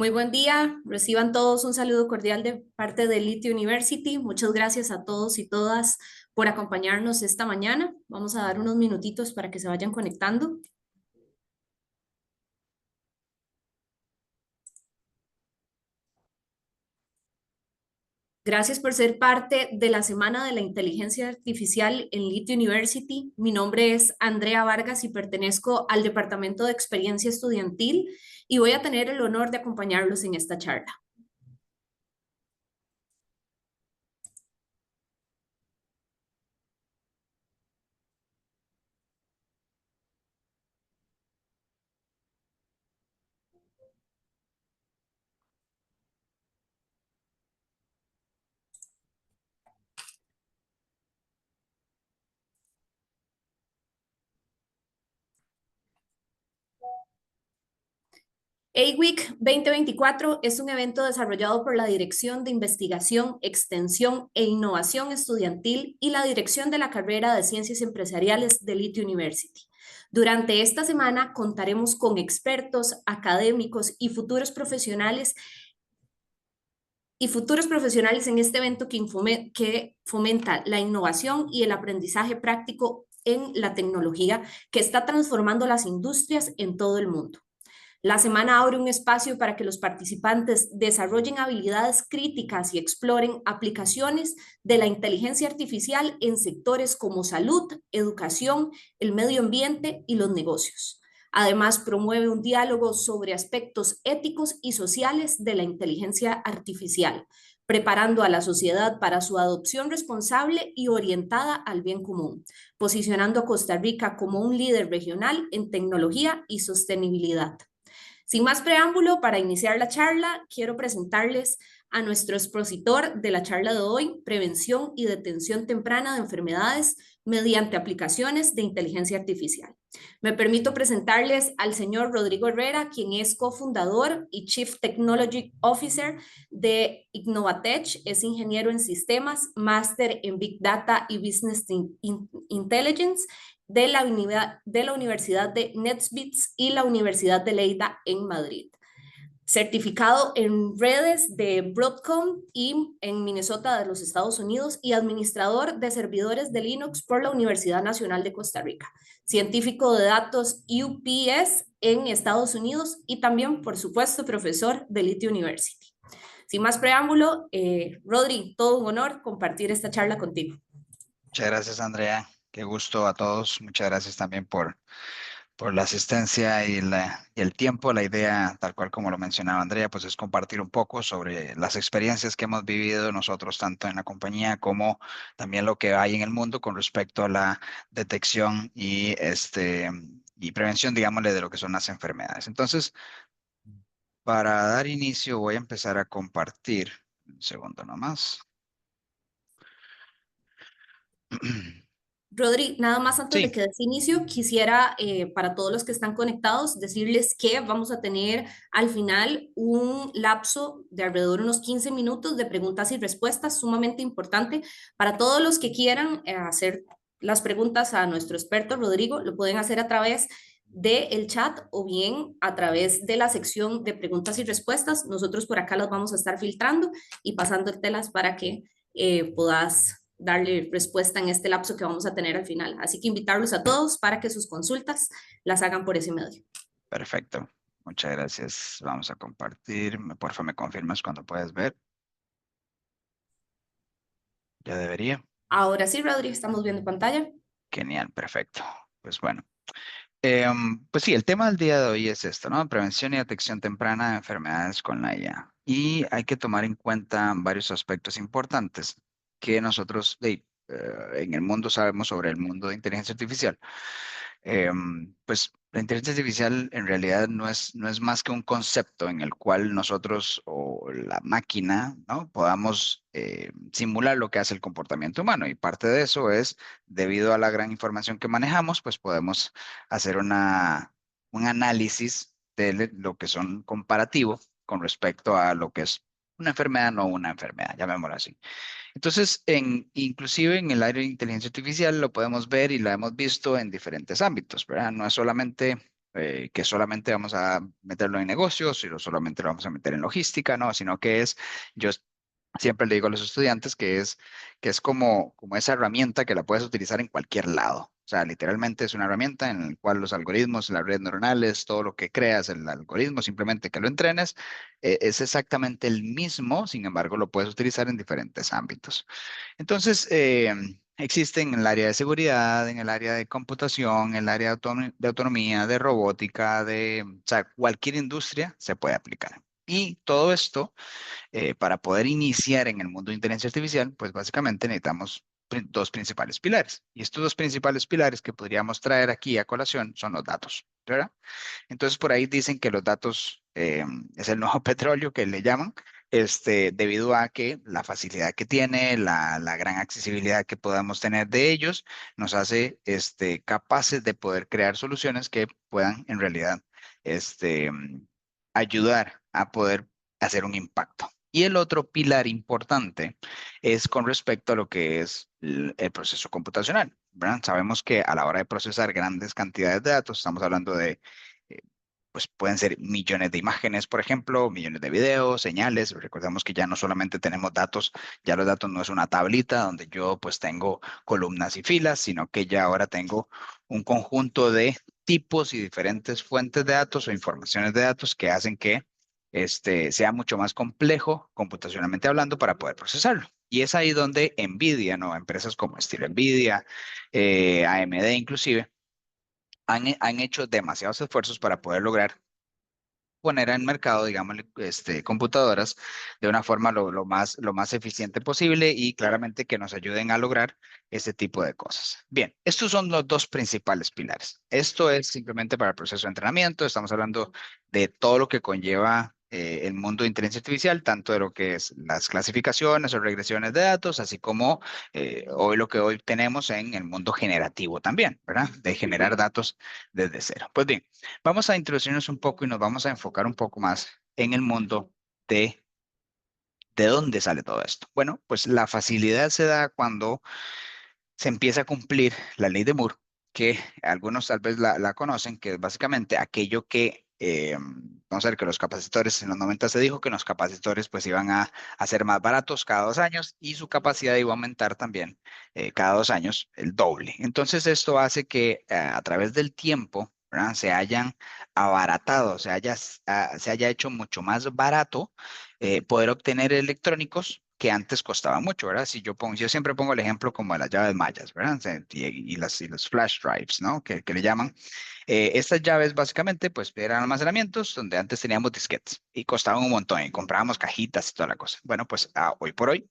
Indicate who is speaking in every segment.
Speaker 1: Muy buen día, reciban todos un saludo cordial de parte de Elite University. Muchas gracias a todos y todas por acompañarnos esta mañana. Vamos a dar unos minutitos para que se vayan conectando. Gracias por ser parte de la Semana de la Inteligencia Artificial en Elite University. Mi nombre es Andrea Vargas y pertenezco al Departamento de Experiencia Estudiantil y voy a tener el honor de acompañarlos en esta charla. AWeek 2024 es un evento desarrollado por la Dirección de Investigación, Extensión e Innovación Estudiantil y la Dirección de la Carrera de Ciencias Empresariales de Elite University. Durante esta semana contaremos con expertos, académicos y futuros profesionales en este evento que fomenta la innovación y el aprendizaje práctico en la tecnología que está transformando las industrias en todo el mundo. La semana abre un espacio para que los participantes desarrollen habilidades críticas y exploren aplicaciones de la inteligencia artificial en sectores como salud, educación, el medio ambiente y los negocios. Además, promueve un diálogo sobre aspectos éticos y sociales de la inteligencia artificial, preparando a la sociedad para su adopción responsable y orientada al bien común, posicionando a Costa Rica como un líder regional en tecnología y sostenibilidad. Sin más preámbulo, para iniciar la charla, quiero presentarles a nuestro expositor de la charla de hoy, Prevención y Detención Temprana de Enfermedades mediante aplicaciones de inteligencia artificial. Me permito presentarles al señor Rodrigo Herrera, quien es cofundador y Chief Technology Officer de Innovatech, es ingeniero en sistemas, máster en Big Data y Business Intelligence de la Universidad de NetBeats y la Universidad de Lleida en Madrid. Certificado en redes de Broadcom y en Minnesota de los Estados Unidos y administrador de servidores de Linux por la Universidad Nacional de Costa Rica. Científico de datos UPS en Estados Unidos y también, por supuesto, profesor de Elite University. Sin más preámbulo, Rodri, todo un honor compartir esta charla contigo.
Speaker 2: Muchas gracias, Andrea. Qué gusto a todos. Muchas gracias también por la asistencia y el tiempo. La idea, tal cual como lo mencionaba Andrea, pues es compartir un poco sobre las experiencias que hemos vivido nosotros, tanto en la compañía como también lo que hay en el mundo con respecto a la detección y prevención, digámosle, de lo que son las enfermedades. Entonces, para dar inicio, voy a empezar a compartir. Un segundo nomás.
Speaker 1: Rodri, nada más antes de
Speaker 2: Sí.
Speaker 1: que des inicio, quisiera para todos los que están conectados decirles que vamos a tener al final un lapso de alrededor de unos 15 minutos de preguntas y respuestas sumamente importante para todos los que quieran hacer las preguntas a nuestro experto Rodrigo, lo pueden hacer a través del chat o bien a través de la sección de preguntas y respuestas. Nosotros por acá las vamos a estar filtrando y pasándotelas para que puedas darle respuesta en este lapso que vamos a tener al final. Así que invitarlos a todos para que sus consultas las hagan por ese medio.
Speaker 2: Perfecto. Muchas gracias. Vamos a compartir. Porfa, me confirmas cuando puedes ver. Ya debería.
Speaker 1: Ahora sí, Rodri, estamos viendo pantalla.
Speaker 2: Genial, perfecto. Pues bueno. Pues sí, el tema del día de hoy es esto, ¿no? Prevención y detección temprana de enfermedades con la IA. Y hay que tomar en cuenta varios aspectos importantes que nosotros en el mundo sabemos sobre el mundo de inteligencia artificial. Pues la inteligencia artificial en realidad no es más que un concepto en el cual nosotros o la máquina, ¿no? podamos simular lo que hace el comportamiento humano. Y parte de eso es, debido a la gran información que manejamos, pues podemos hacer un análisis de lo que son comparativos con respecto a lo que es una enfermedad, no una enfermedad, llamémoslo así. Entonces, inclusive en el área de inteligencia artificial lo podemos ver y lo hemos visto en diferentes ámbitos, ¿verdad? No es solamente que solamente vamos a meterlo en negocios y solamente lo vamos a meter en logística, no, sino que es, yo siempre le digo a los estudiantes que es como esa herramienta que la puedes utilizar en cualquier lado. O sea, literalmente es una herramienta en la cual los algoritmos, las redes neuronales, todo lo que creas, el algoritmo, simplemente que lo entrenes, es exactamente el mismo, sin embargo, lo puedes utilizar en diferentes ámbitos. Entonces, existen en el área de seguridad, en el área de computación, en el área de autonomía, de robótica, o sea, cualquier industria se puede aplicar. Y todo esto para poder iniciar en el mundo de inteligencia artificial, pues básicamente necesitamos dos principales pilares. Y estos dos principales pilares que podríamos traer aquí a colación son los datos, ¿verdad? Entonces por ahí dicen que los datos es el nuevo petróleo que le llaman, debido a que la facilidad que tiene, la gran accesibilidad que podamos tener de ellos, nos hace capaces de poder crear soluciones que puedan en realidad ayudar a poder hacer un impacto. Y el otro pilar importante es con respecto a lo que es el proceso computacional, ¿verdad? Sabemos que a la hora de procesar grandes cantidades de datos, estamos hablando de eh, pues pueden ser millones de imágenes, por ejemplo, millones de videos, señales. Recordemos que ya no solamente tenemos datos, ya los datos no es una tablita donde yo pues tengo columnas y filas, sino que ya ahora tengo un conjunto de tipos y diferentes fuentes de datos o informaciones de datos que hacen que sea mucho más complejo computacionalmente hablando para poder procesarlo. Y es ahí donde Nvidia, ¿no? Empresas como estilo Nvidia, AMD inclusive, han hecho demasiados esfuerzos para poder lograr poner en mercado, digamos, computadoras de una forma lo más eficiente posible y claramente que nos ayuden a lograr ese tipo de cosas. Bien, estos son los dos principales pilares. Esto es simplemente para el proceso de entrenamiento. Estamos hablando de todo lo que conlleva el mundo de inteligencia artificial, tanto de lo que es las clasificaciones o regresiones de datos, así como hoy lo que hoy tenemos en el mundo generativo también, ¿verdad? De generar datos desde cero. Pues bien. Vamos a introducirnos un poco y nos vamos a enfocar un poco más en el mundo de dónde sale todo esto. Bueno, pues la facilidad se da cuando se empieza a cumplir la ley de Moore, que algunos tal vez la conocen, que es básicamente aquello que, vamos a ver que los capacitores en los 90 se dijo que los capacitores pues iban a ser más baratos cada 2 años y su capacidad iba a aumentar también cada 2 años el doble. Entonces esto hace que a través del tiempo, ¿verdad? Se hayan abaratado, se haya hecho mucho más barato poder obtener electrónicos que antes costaba mucho, ¿verdad? Si yo siempre pongo el ejemplo como de las llaves mayas, ¿verdad? O sea, y los flash drives, ¿no? Que le llaman. Estas llaves básicamente pues eran almacenamientos donde antes teníamos disquetes y costaban un montón y comprábamos cajitas y toda la cosa. Bueno, pues hoy por hoy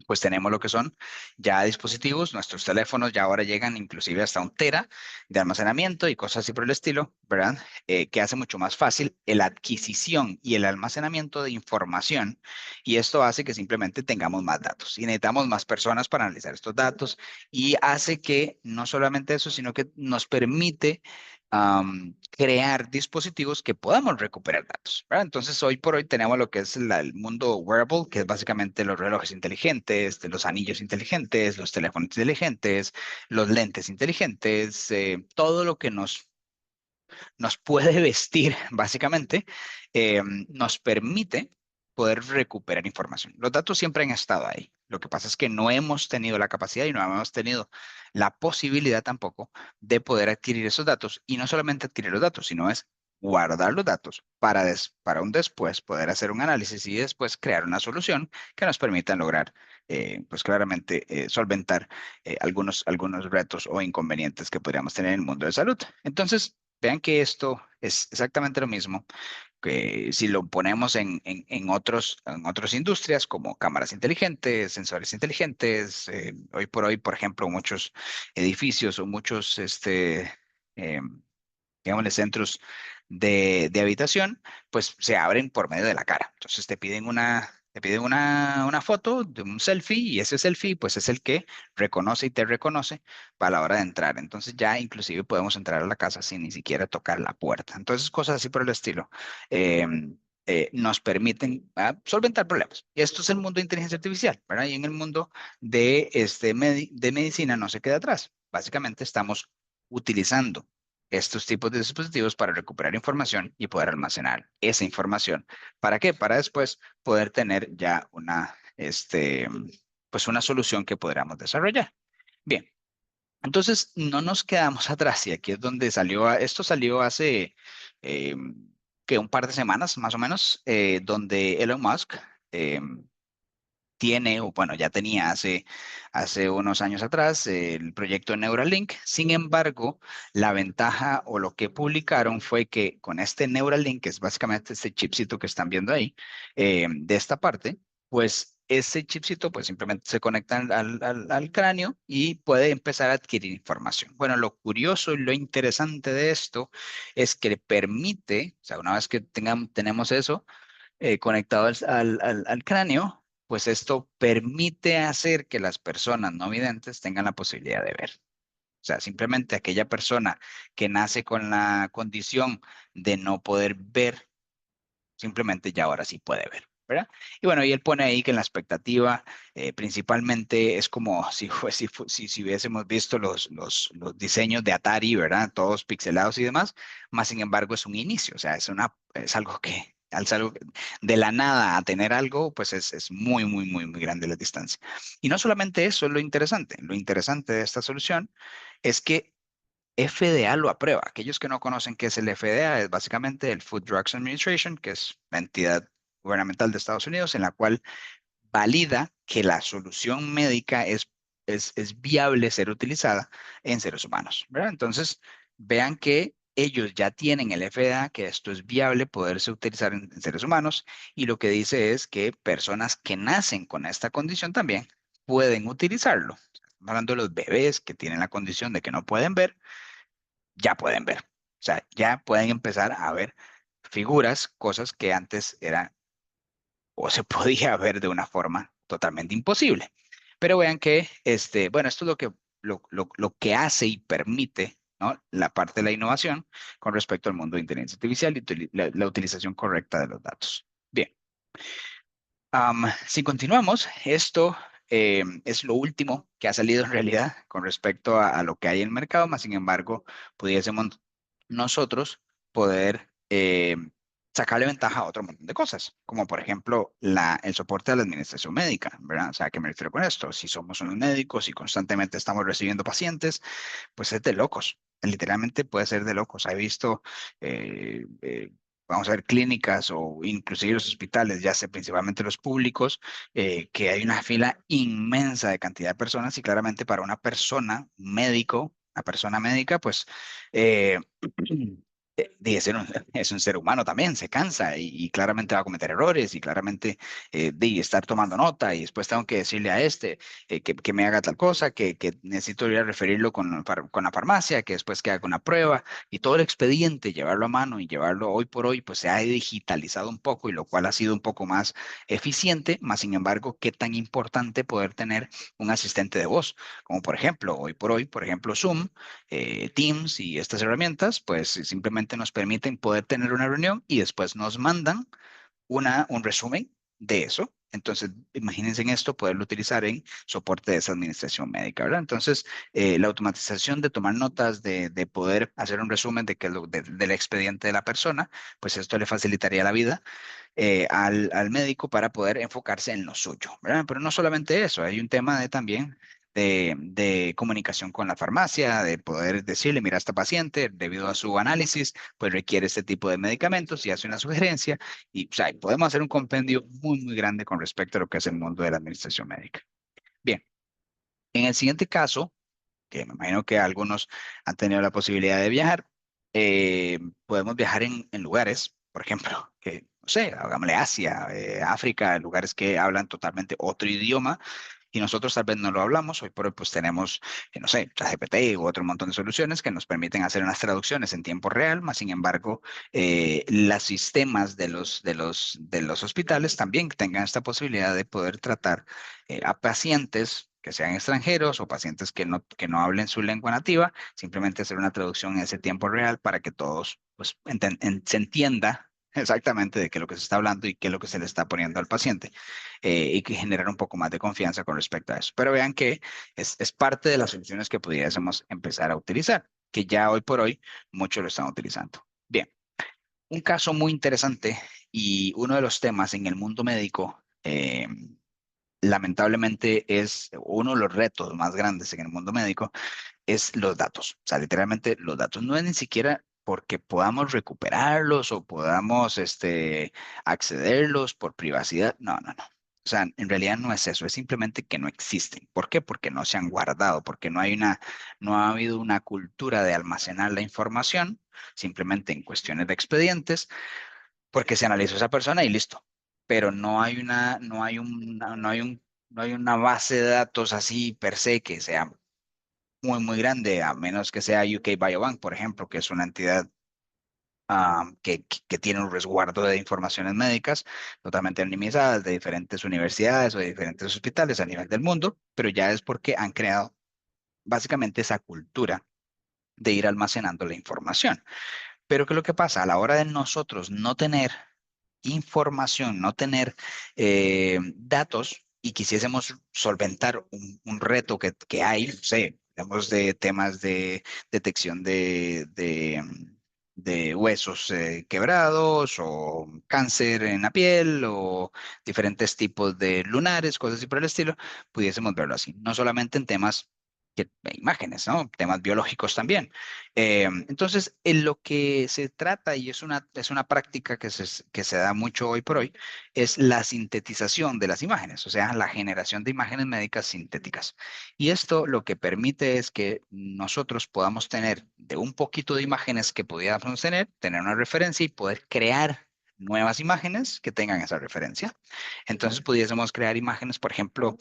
Speaker 2: pues tenemos lo que son ya dispositivos, nuestros teléfonos ya ahora llegan inclusive hasta 1 tera de almacenamiento y cosas así por el estilo, ¿verdad? Que hace mucho más fácil la adquisición y el almacenamiento de información y esto hace que simplemente tengamos más datos y necesitamos más personas para analizar estos datos y hace que no solamente eso, sino que nos permite crear dispositivos que podamos recuperar datos, ¿verdad? Entonces, hoy por hoy tenemos lo que es el mundo wearable, que es básicamente los relojes inteligentes, los anillos inteligentes, los teléfonos inteligentes, los lentes inteligentes, todo lo que nos puede vestir, básicamente, nos permite poder recuperar información. Los datos siempre han estado ahí. Lo que pasa es que no hemos tenido la capacidad y no hemos tenido la posibilidad tampoco de poder adquirir esos datos y no solamente adquirir los datos, sino es guardar los datos para un después poder hacer un análisis y después crear una solución que nos permita lograr, pues claramente, solventar algunos retos o inconvenientes que podríamos tener en el mundo de salud. Entonces, vean que esto es exactamente lo mismo que si lo ponemos en otras industrias como cámaras inteligentes, sensores inteligentes, hoy por hoy, por ejemplo, muchos edificios o muchos, eh, digámosle, centros de habitación, pues se abren por medio de la cara. Entonces te piden una foto de un selfie y ese selfie pues es el que reconoce y te reconoce para la hora de entrar. Entonces ya inclusive podemos entrar a la casa sin ni siquiera tocar la puerta. Entonces cosas así por el estilo. eh, nos permiten solventar problemas. Y esto es el mundo de inteligencia artificial, ¿verdad? Y en el mundo de medicina no se queda atrás. Básicamente estamos utilizando estos tipos de dispositivos para recuperar información y poder almacenar esa información. ¿Para qué? Para después poder tener ya una, pues una solución que podamos desarrollar. Bien, entonces no nos quedamos atrás y aquí es donde salió, esto salió hace eh, que un par de semanas más o menos, donde Elon Musk tiene, o bueno, ya tenía hace unos años atrás el proyecto Neuralink. Sin embargo, la ventaja o lo que publicaron fue que con este Neuralink, que es básicamente este chipcito que están viendo ahí, de esta parte, pues ese chipcito pues simplemente se conecta al cráneo y puede empezar a adquirir información. Bueno, lo curioso y lo interesante de esto es que le permite, o sea, una vez que tenemos eso, conectado al cráneo, pues esto permite hacer que las personas no videntes tengan la posibilidad de ver. O sea, simplemente aquella persona que nace con la condición de no poder ver, simplemente ya ahora sí puede ver, ¿verdad? Y bueno, y él pone ahí que en la expectativa principalmente es como si hubiésemos visto los diseños de Atari, ¿verdad? Todos pixelados y demás, más sin embargo es un inicio, o sea, es algo que, al algo de la nada a tener algo, pues es muy, muy, muy, muy grande la distancia. Y no solamente eso es lo interesante de esta solución es que FDA lo aprueba. Aquellos que no conocen qué es el FDA, es básicamente el Food Drugs Administration, que es la entidad gubernamental de Estados Unidos en la cual valida que la solución médica es viable ser utilizada en seres humanos, ¿verdad? Entonces, vean que ellos ya tienen el FDA, que esto es viable poderse utilizar en seres humanos, y lo que dice es que personas que nacen con esta condición también pueden utilizarlo. Estamos hablando de los bebés que tienen la condición de que no pueden ver, ya pueden ver. O sea, ya pueden empezar a ver figuras, cosas que antes eran o se podía ver de una forma totalmente imposible. Pero vean que, bueno, esto es lo que hace y permite, ¿no? La parte de la innovación con respecto al mundo de inteligencia artificial y la utilización correcta de los datos. Bien, si continuamos, esto es lo último que ha salido en realidad con respecto a lo que hay en el mercado, más sin embargo, pudiésemos nosotros poder sacarle ventaja a otro montón de cosas, como por ejemplo el soporte de la administración médica, ¿verdad? O sea, ¿a qué me refiero con esto? Si somos unos médicos y constantemente estamos recibiendo pacientes, pues es de locos. Literalmente puede ser de locos. He visto, eh, eh, vamos a ver, clínicas o inclusive los hospitales, ya sea principalmente los públicos, que hay una fila inmensa de cantidad de personas y claramente para una persona, un médico, una persona médica, pues eh, es un ser humano también, se cansa y claramente va a cometer errores y claramente estar tomando nota y después tengo que decirle a que me haga tal cosa, que necesito ir a referirlo con la farmacia, que después que haga una prueba y todo el expediente, llevarlo a mano y llevarlo hoy por hoy, pues se ha digitalizado un poco y lo cual ha sido un poco más eficiente, más sin embargo, qué tan importante poder tener un asistente de voz, como por ejemplo, hoy por hoy, por ejemplo, Zoom, Teams y estas herramientas, pues simplemente nos permiten poder tener una reunión y después nos mandan un resumen de eso. Entonces, imagínense en esto, poderlo utilizar en soporte de esa administración médica, ¿verdad? Entonces, la automatización de tomar notas, de poder hacer un resumen de del expediente de la persona, pues esto le facilitaría la vida al médico para poder enfocarse en lo suyo, ¿verdad? Pero no solamente eso, hay un tema de también de comunicación con la farmacia, de poder decirle, mira, esta paciente, debido a su análisis, pues requiere este tipo de medicamentos y hace una sugerencia y, o sea, podemos hacer un compendio muy, muy grande con respecto a lo que es el mundo de la administración médica. Bien, en el siguiente caso, que me imagino que algunos han tenido la posibilidad de viajar, podemos viajar en lugares, por ejemplo, que, no sé, hagámosle Asia, África, lugares que hablan totalmente otro idioma y nosotros tal vez no lo hablamos. Hoy por hoy pues tenemos, no sé, ChatGPT u otro montón de soluciones que nos permiten hacer unas traducciones en tiempo real, más sin embargo, los sistemas de los hospitales también tengan esta posibilidad de poder tratar a pacientes que sean extranjeros o pacientes que no hablen su lengua nativa, simplemente hacer una traducción en ese tiempo real para que todos pues, se entienda exactamente de qué es lo que se está hablando y qué es lo que se le está poniendo al paciente y que generar un poco más de confianza con respecto a eso. Pero vean que es parte de las soluciones que pudiésemos empezar a utilizar. que ya hoy por hoy muchos lo están utilizando. Bien, un caso muy interesante y uno de los temas en el mundo médico, lamentablemente es uno de los retos más grandes en el mundo médico, es los datos. O sea, literalmente los datos no es ni siquiera porque podamos recuperarlos o podamos accederlos por privacidad. No, no, no. O sea, en realidad no es eso, es simplemente que no existen. ¿Por qué? Porque no se han guardado, porque no ha habido una cultura de almacenar la información, simplemente en cuestiones de expedientes, porque se analizó esa persona y listo. Pero no hay una base de datos así per se que sea muy, muy grande, a menos que sea UK Biobank, por ejemplo, que es una entidad que tiene un resguardo de informaciones médicas totalmente anonimizadas de diferentes universidades o de diferentes hospitales a nivel del mundo, pero ya es porque han creado básicamente esa cultura de ir almacenando la información. Pero ¿qué es lo que pasa? A la hora de nosotros no tener información, no tener datos y quisiésemos solventar un reto que hay, no sé, hablamos de temas de detección de huesos quebrados o cáncer en la piel o diferentes tipos de lunares, cosas así por el estilo, pudiésemos verlo así, no solamente en temas imágenes, ¿no? Temas biológicos también. Entonces, en lo que se trata, y es una práctica que se da mucho hoy por hoy, es la sintetización de las imágenes, o sea, la generación de imágenes médicas sintéticas. Y esto lo que permite es que nosotros podamos tener de un poquito de imágenes que pudiéramos tener una referencia y poder crear nuevas imágenes que tengan esa referencia. Entonces pudiésemos crear imágenes, por ejemplo,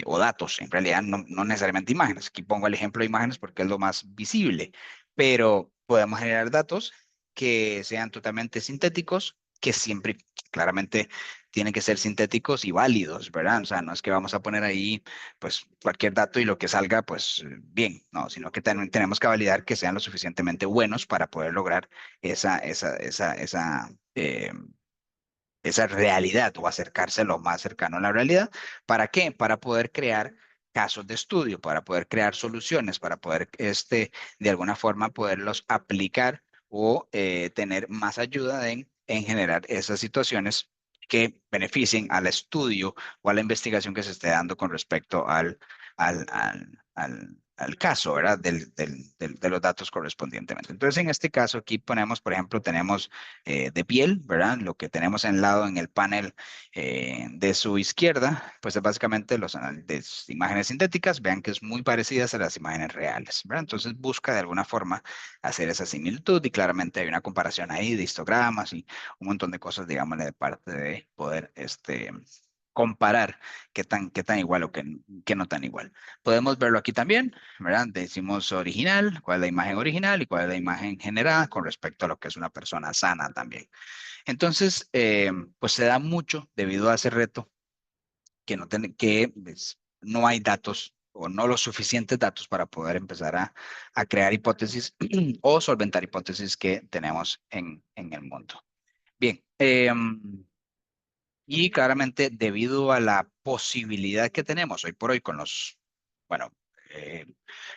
Speaker 2: o datos, en realidad no necesariamente imágenes. Aquí pongo el ejemplo de imágenes porque es lo más visible, pero podemos generar datos que sean totalmente sintéticos, que siempre claramente tienen que ser sintéticos y válidos, ¿verdad? O sea, no es que vamos a poner ahí pues cualquier dato y lo que salga pues bien, no, sino que también tenemos que validar que sean lo suficientemente buenos para poder lograr esa realidad o acercarse lo más cercano a la realidad. ¿Para qué? Para poder crear casos de estudio, para poder crear soluciones, para poder, de alguna forma, poderlos aplicar o tener más ayuda en generar esas situaciones que beneficien al estudio o a la investigación que se esté dando con respecto al caso, ¿verdad? De los datos correspondientemente. Entonces, en este caso, aquí ponemos, por ejemplo, tenemos de piel, ¿verdad? Lo que tenemos en lado en el panel de su izquierda, pues es básicamente de imágenes sintéticas, vean que es muy parecidas a las imágenes reales, ¿verdad? Entonces busca de alguna forma hacer esa similitud y claramente hay una comparación ahí de histogramas y un montón de cosas, digámosle, de parte de poder comparar qué tan igual o qué no tan igual. Podemos verlo aquí también, ¿verdad? Decimos original, cuál es la imagen original y cuál es la imagen generada con respecto a lo que es una persona sana también. Entonces, pues se da mucho debido a ese reto que pues, no hay datos o no los suficientes datos para poder empezar a crear hipótesis o solventar hipótesis que tenemos en el mundo. Bien, y claramente debido a la posibilidad que tenemos hoy por hoy con bueno, eh,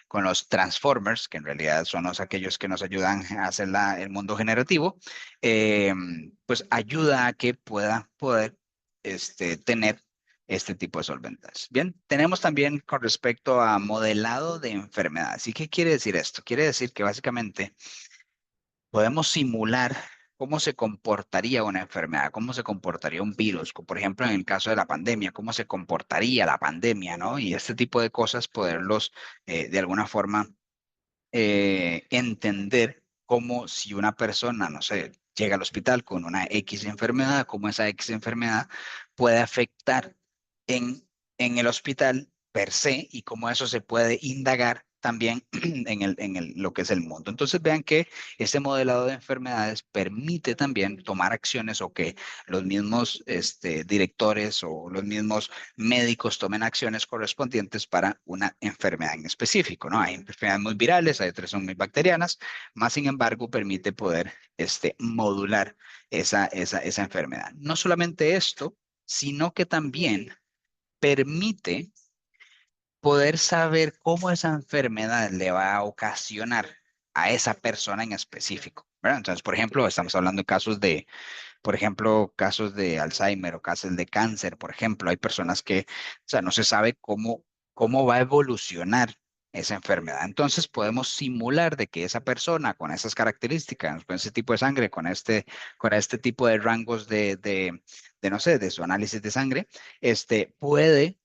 Speaker 2: con los transformers, que en realidad son aquellos que nos ayudan a hacer el mundo generativo, eh, pues ayuda a que pueda poder tener este tipo de solventes. Bien, tenemos también con respecto a modelado de enfermedades. ¿Y qué quiere decir esto? Quiere decir que básicamente podemos simular cómo se comportaría una enfermedad, cómo se comportaría un virus, por ejemplo, en el caso de la pandemia, cómo se comportaría la pandemia, ¿no? Y este tipo de cosas, poderlos de alguna forma entender cómo si una persona, no sé, llega al hospital con una X enfermedad, cómo esa X enfermedad puede afectar en, en el hospital per se y cómo eso se puede indagar también lo que es el mundo. Entonces vean que este modelado de enfermedades permite también tomar acciones o que los mismos directores o los mismos médicos tomen acciones correspondientes para una enfermedad en específico, ¿no? Hay enfermedades muy virales, hay otras son muy bacterianas, más sin embargo permite poder modular esa enfermedad. No solamente esto, sino que también permite poder saber cómo esa enfermedad le va a ocasionar. a esa persona en específico, ¿verdad? Entonces, por ejemplo, estamos hablando de casos de, por ejemplo, casos de Alzheimer o casos de cáncer, por ejemplo, hay personas que, o sea, no se sabe cómo va a evolucionar esa enfermedad. Entonces podemos simular de que esa persona con esas características, con ese tipo de sangre, con este tipo de rangos de, no sé, de su análisis de sangre, puede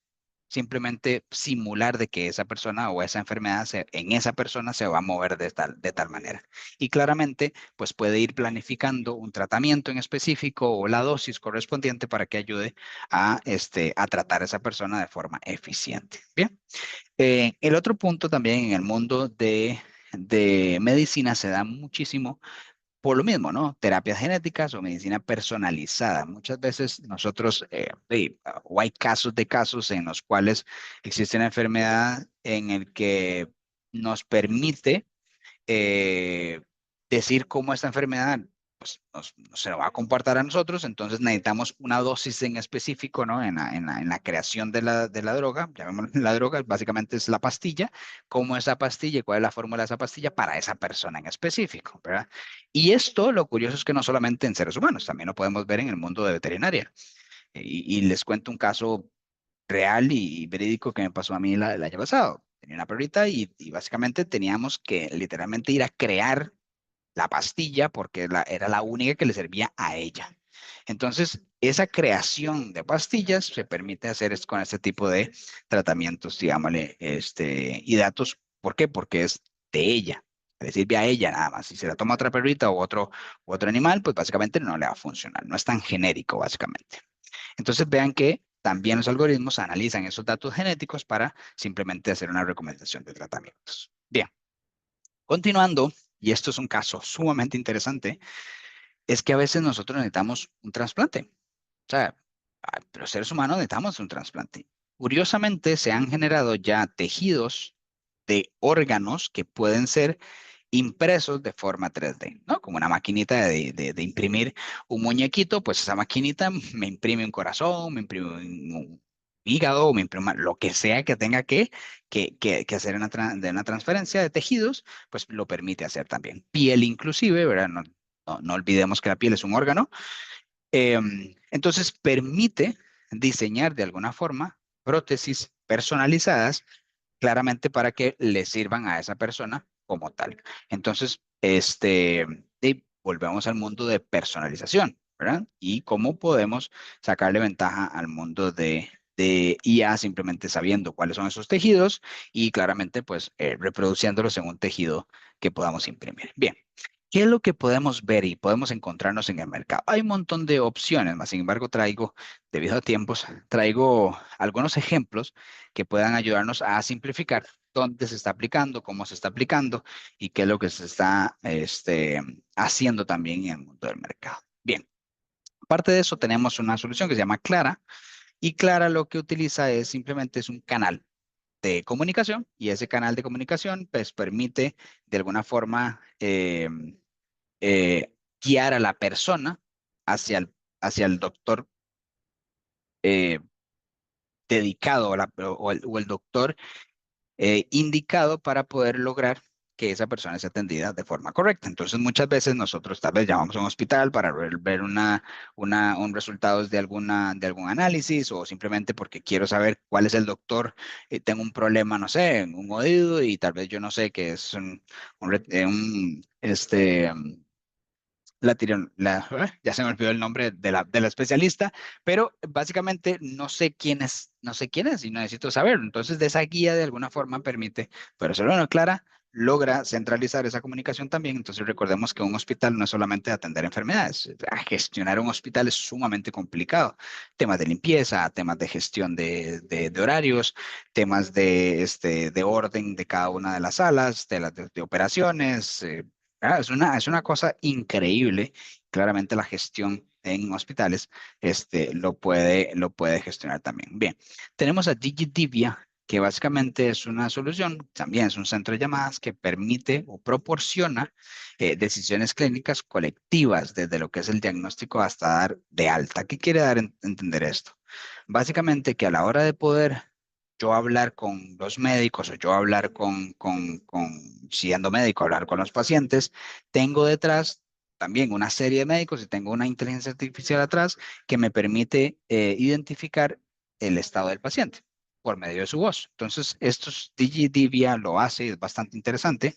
Speaker 2: simplemente simular de que esa persona o esa enfermedad en esa persona se va a mover de tal manera. Y claramente, pues puede ir planificando un tratamiento en específico o la dosis correspondiente para que ayude a tratar a esa persona de forma eficiente. Bien. El otro punto también en el mundo de medicina se da muchísimo por lo mismo, ¿no? Terapias genéticas o medicina personalizada. Muchas veces nosotros, o hay casos de casos en los cuales existe una enfermedad en el que nos permite eh, decir cómo esta enfermedad pues, nos se va a comportar a nosotros, entonces necesitamos una dosis en específico, ¿no? En la creación de la droga, llamémoslo la droga, básicamente es la pastilla, cómo esa pastilla y cuál es la fórmula de esa pastilla para esa persona en específico, ¿verdad? Y esto, lo curioso es que no solamente en seres humanos, también lo podemos ver en el mundo de veterinaria. Y les cuento un caso real y verídico que me pasó a mí el año pasado. Tenía una perrita y básicamente teníamos que literalmente ir a crear la pastilla porque era la única que le servía a ella. Entonces, esa creación de pastillas se permite hacer con este tipo de tratamientos, digámosle, y datos. ¿Por qué? Porque es de ella. Le sirve a ella nada más. Si se la toma otra perrita u otro animal, pues básicamente no le va a funcionar. No es tan genérico, básicamente. Entonces vean que también los algoritmos analizan esos datos genéticos para simplemente hacer una recomendación de tratamientos. Bien, continuando, y esto es un caso sumamente interesante, es que a veces nosotros necesitamos un trasplante. O sea, los seres humanos necesitamos un trasplante. Curiosamente, se han generado ya tejidos de órganos que pueden ser impresos de forma 3D, ¿no? Como una maquinita de imprimir un muñequito, pues esa maquinita me imprime un corazón, me imprime un hígado, me imprime lo que sea que tenga que hacer de una transferencia de tejidos, pues lo permite hacer también. Piel inclusive, ¿verdad? No, no olvidemos que la piel es un órgano. Entonces permite diseñar de alguna forma prótesis personalizadas claramente para que le sirvan a esa persona como tal. Entonces, y volvemos al mundo de personalización, ¿verdad? Y cómo podemos sacarle ventaja al mundo de IA simplemente sabiendo cuáles son esos tejidos y claramente pues reproduciéndolos en un tejido que podamos imprimir. Bien. ¿Qué es lo que podemos ver y podemos encontrarnos en el mercado? Hay un montón de opciones, más sin embargo debido a tiempos, traigo algunos ejemplos que puedan ayudarnos a simplificar dónde se está aplicando, cómo se está aplicando y qué es lo que se está haciendo también en el mundo del mercado. Bien, aparte de eso tenemos una solución que se llama Clara y Clara lo que utiliza es simplemente es un canal de comunicación y ese canal de comunicación pues permite de alguna forma guiar a la persona hacia el doctor eh, dedicado o el doctor indicado para poder lograr que esa persona sea atendida de forma correcta. Entonces, muchas veces nosotros tal vez llamamos a un hospital para ver un resultados de algún análisis o simplemente porque quiero saber cuál es el doctor. Tengo un problema, no sé, en un oído y tal vez yo no sé qué es ya se me olvidó el nombre de la especialista, pero básicamente no sé quién es y necesito saberlo. Entonces, de esa guía de alguna forma permite, pero solo no clara, logra centralizar esa comunicación también. Entonces, recordemos que un hospital no es solamente atender enfermedades. Gestionar un hospital es sumamente complicado. Temas de limpieza, temas de gestión de horarios, temas de orden de cada una de las salas, de operaciones. Es una cosa increíble. Claramente la gestión en hospitales lo puede gestionar también. Bien, tenemos a DigiDivia, que básicamente es una solución, también es un centro de llamadas que permite o proporciona decisiones clínicas colectivas desde lo que es el diagnóstico hasta dar de alta. ¿Qué quiere dar a entender esto? Básicamente que a la hora de poder yo hablar con los médicos o yo hablar siendo médico, hablar con los pacientes, tengo detrás también una serie de médicos y tengo una inteligencia artificial atrás que me permite identificar el estado del paciente por medio de su voz. Entonces, estos DigiDivia lo hace, es bastante interesante.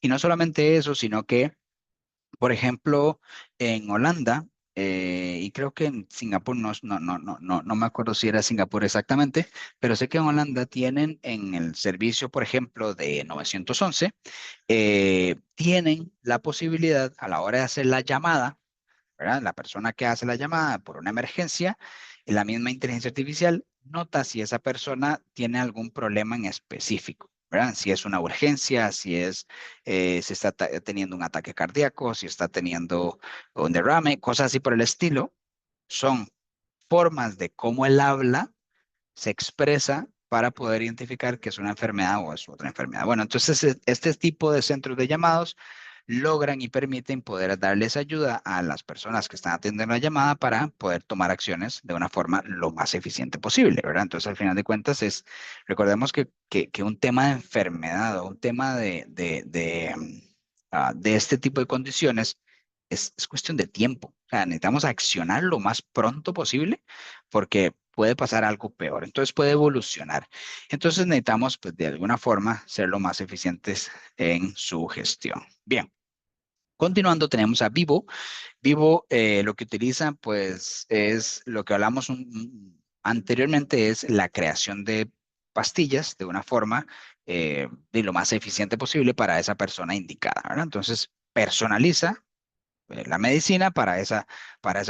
Speaker 2: Y no solamente eso, sino que por ejemplo, en Holanda, y creo que en Singapur, no me acuerdo si era Singapur exactamente, pero sé que en Holanda tienen en el servicio, por ejemplo, de 911, tienen la posibilidad a la hora de hacer la llamada, ¿verdad? La persona que hace la llamada por una emergencia, la misma inteligencia artificial nota si esa persona tiene algún problema en específico, ¿verdad? Si es una urgencia, si está teniendo un ataque cardíaco, si está teniendo un derrame, cosas así por el estilo, son formas de cómo él habla, se expresa para poder identificar que es una enfermedad o es otra enfermedad. Bueno, entonces este tipo de centros de llamados logran y permiten poder darles ayuda a las personas que están atendiendo la llamada para poder tomar acciones de una forma lo más eficiente posible, ¿verdad? Entonces, al final de cuentas, recordemos que un tema de enfermedad o un tema de este tipo de condiciones es cuestión de tiempo. O sea, necesitamos accionar lo más pronto posible porque puede pasar algo peor. Entonces puede evolucionar. Entonces necesitamos, pues, de alguna forma, ser lo más eficientes en su gestión. Bien. Continuando, tenemos a Vivo. Vivo lo que utiliza, pues, es lo que hablamos anteriormente, es la creación de pastillas de una forma de lo más eficiente posible para esa persona indicada, ¿verdad? Entonces, personaliza la medicina para esa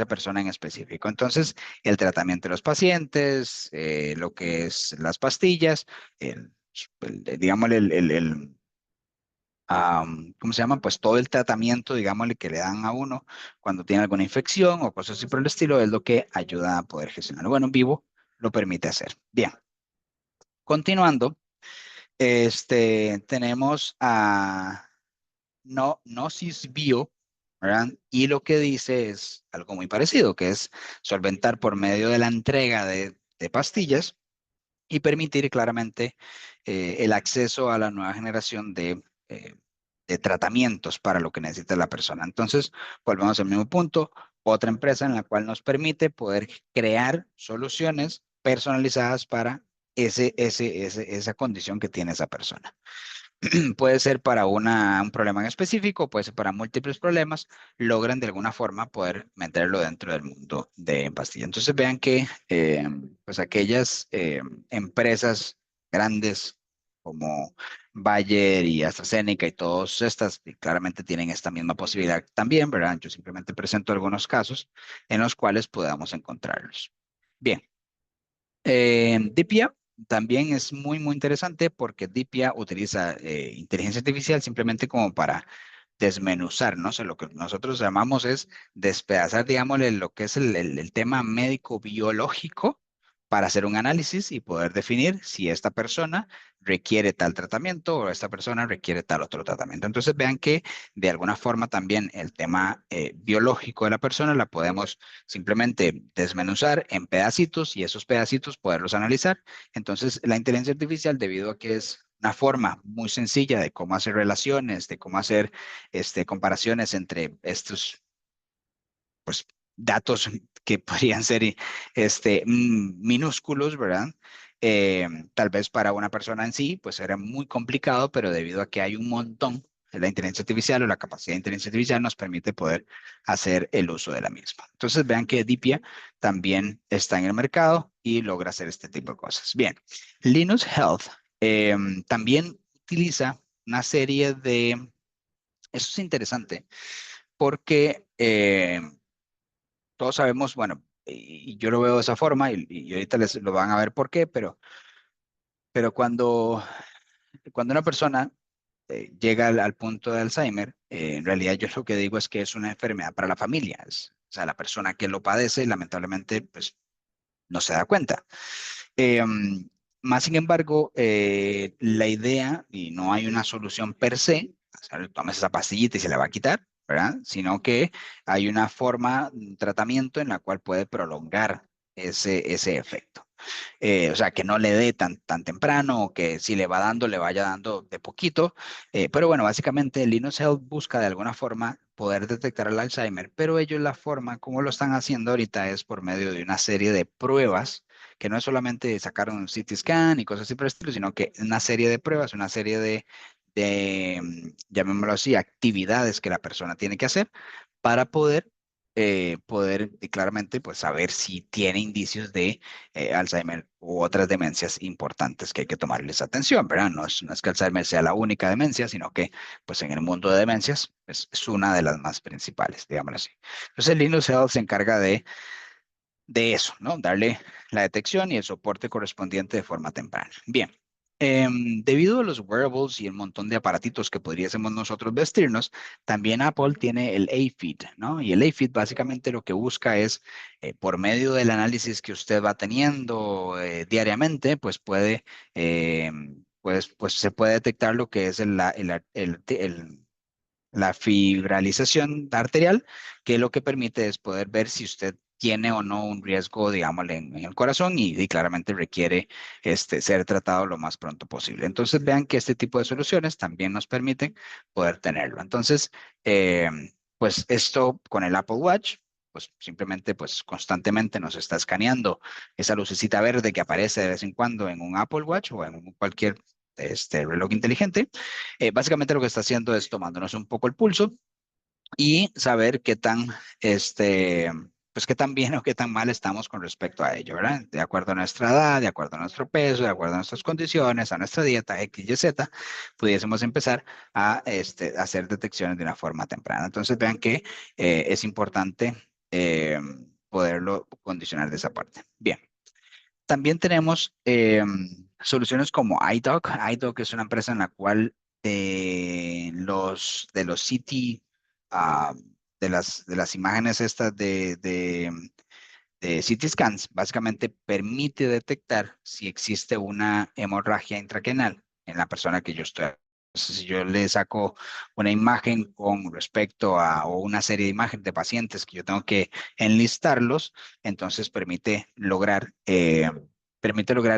Speaker 2: persona en específico. Entonces, el tratamiento de los pacientes, lo que es las pastillas, digamos, ¿cómo se llama? Pues todo el tratamiento, digámosle, que le dan a uno cuando tiene alguna infección o cosas así por el estilo, es lo que ayuda a poder gestionarlo. Bueno, en vivo lo permite hacer. Bien, continuando, tenemos a Gnosis Bio, ¿verdad? Y lo que dice es algo muy parecido, que es solventar por medio de la entrega de pastillas y permitir claramente el acceso a la nueva generación de tratamientos para lo que necesita la persona. Entonces, volvemos al mismo punto, otra empresa en la cual nos permite poder crear soluciones personalizadas para esa condición que tiene esa persona. Puede ser para un problema en específico, puede ser para múltiples problemas, logran de alguna forma poder meterlo dentro del mundo de pastilla. Entonces vean que pues aquellas empresas grandes como Bayer y AstraZeneca y todas estas claramente tienen esta misma posibilidad también, ¿verdad? Yo simplemente presento algunos casos en los cuales podamos encontrarlos. Bien. Dipia también es muy interesante porque Dipia utiliza inteligencia artificial simplemente como para desmenuzar, ¿no? O sea, lo que nosotros llamamos es despedazar, digámosle, lo que es el tema médico-biológico para hacer un análisis y poder definir si esta persona requiere tal tratamiento o esta persona requiere tal otro tratamiento. Entonces vean que de alguna forma también el tema biológico de la persona la podemos simplemente desmenuzar en pedacitos y esos pedacitos poderlos analizar. Entonces la inteligencia artificial, debido a que es una forma muy sencilla de cómo hacer relaciones, de cómo hacer comparaciones entre estos, pues, datos que podrían ser minúsculos, ¿verdad? Tal vez para una persona en sí, pues era muy complicado, pero debido a que hay un montón, la inteligencia artificial o la capacidad de inteligencia artificial nos permite poder hacer el uso de la misma. Entonces vean que Dipia también está en el mercado y logra hacer este tipo de cosas. Bien, Linux Health también utiliza una serie de... Eso es interesante porque todos sabemos, bueno, y yo lo veo de esa forma y ahorita les lo van a ver por qué, pero cuando una persona llega al punto de Alzheimer, en realidad yo lo que digo es que es una enfermedad para la familia. O sea, la persona que lo padece, lamentablemente, pues no se da cuenta. Eh, Más sin embargo, la idea, y no hay una solución per se, o sea, tomes esa pastillita y se la va a quitar, ¿verdad? Sino que hay una forma, un tratamiento en la cual puede prolongar ese efecto. O sea, que no le dé tan temprano o que si le va dando, le vaya dando de poquito. Pero bueno, básicamente Linux Health busca de alguna forma poder detectar el Alzheimer, pero ellos la forma como lo están haciendo ahorita es por medio de una serie de pruebas, que no es solamente sacar un CT scan y cosas así por el estilo, sino que una serie de pruebas, una serie de llamémoslo así, actividades que la persona tiene que hacer para poder claramente pues saber si tiene indicios de Alzheimer u otras demencias importantes que hay que tomarles atención, ¿verdad? No es que Alzheimer sea la única demencia, sino que pues en el mundo de demencias es una de las más principales, digámoslo así. Entonces el Linux Health se encarga de eso, ¿no? Darle la detección y el soporte correspondiente de forma temprana. Bien. Debido a los wearables y el montón de aparatitos que podríamos nosotros vestirnos, también Apple tiene el AFib, ¿no? Y el AFib básicamente lo que busca es, por medio del análisis que usted va teniendo diariamente, pues pues se puede detectar lo que es la fibrilización arterial, que lo que permite es poder ver si usted tiene o no un riesgo, digamos, en el corazón y claramente requiere ser tratado lo más pronto posible. Entonces, vean que este tipo de soluciones también nos permiten poder tenerlo. Entonces, eh, pues esto con el Apple Watch, pues simplemente, pues constantemente nos está escaneando esa lucecita verde que aparece de vez en cuando en un Apple Watch o en cualquier reloj inteligente. Básicamente lo que está haciendo es tomándonos un poco el pulso y saber este, pues qué tan bien o qué tan mal estamos con respecto a ello, ¿verdad? De acuerdo a nuestra edad, de acuerdo a nuestro peso, de acuerdo a nuestras condiciones, a nuestra dieta X, Y, Z, pudiésemos empezar a hacer detecciones de una forma temprana. Entonces vean que es importante poderlo condicionar de esa parte. Bien. También tenemos soluciones como iDoc. iDoc es una empresa en la cual de los CT, ah, de las imágenes estas de CT scans, básicamente permite detectar si existe una hemorragia intracranial en la persona que yo estoy. Entonces, si yo le saco una imagen con respecto o una serie de imágenes de pacientes que yo tengo que enlistarlos, entonces permite lograr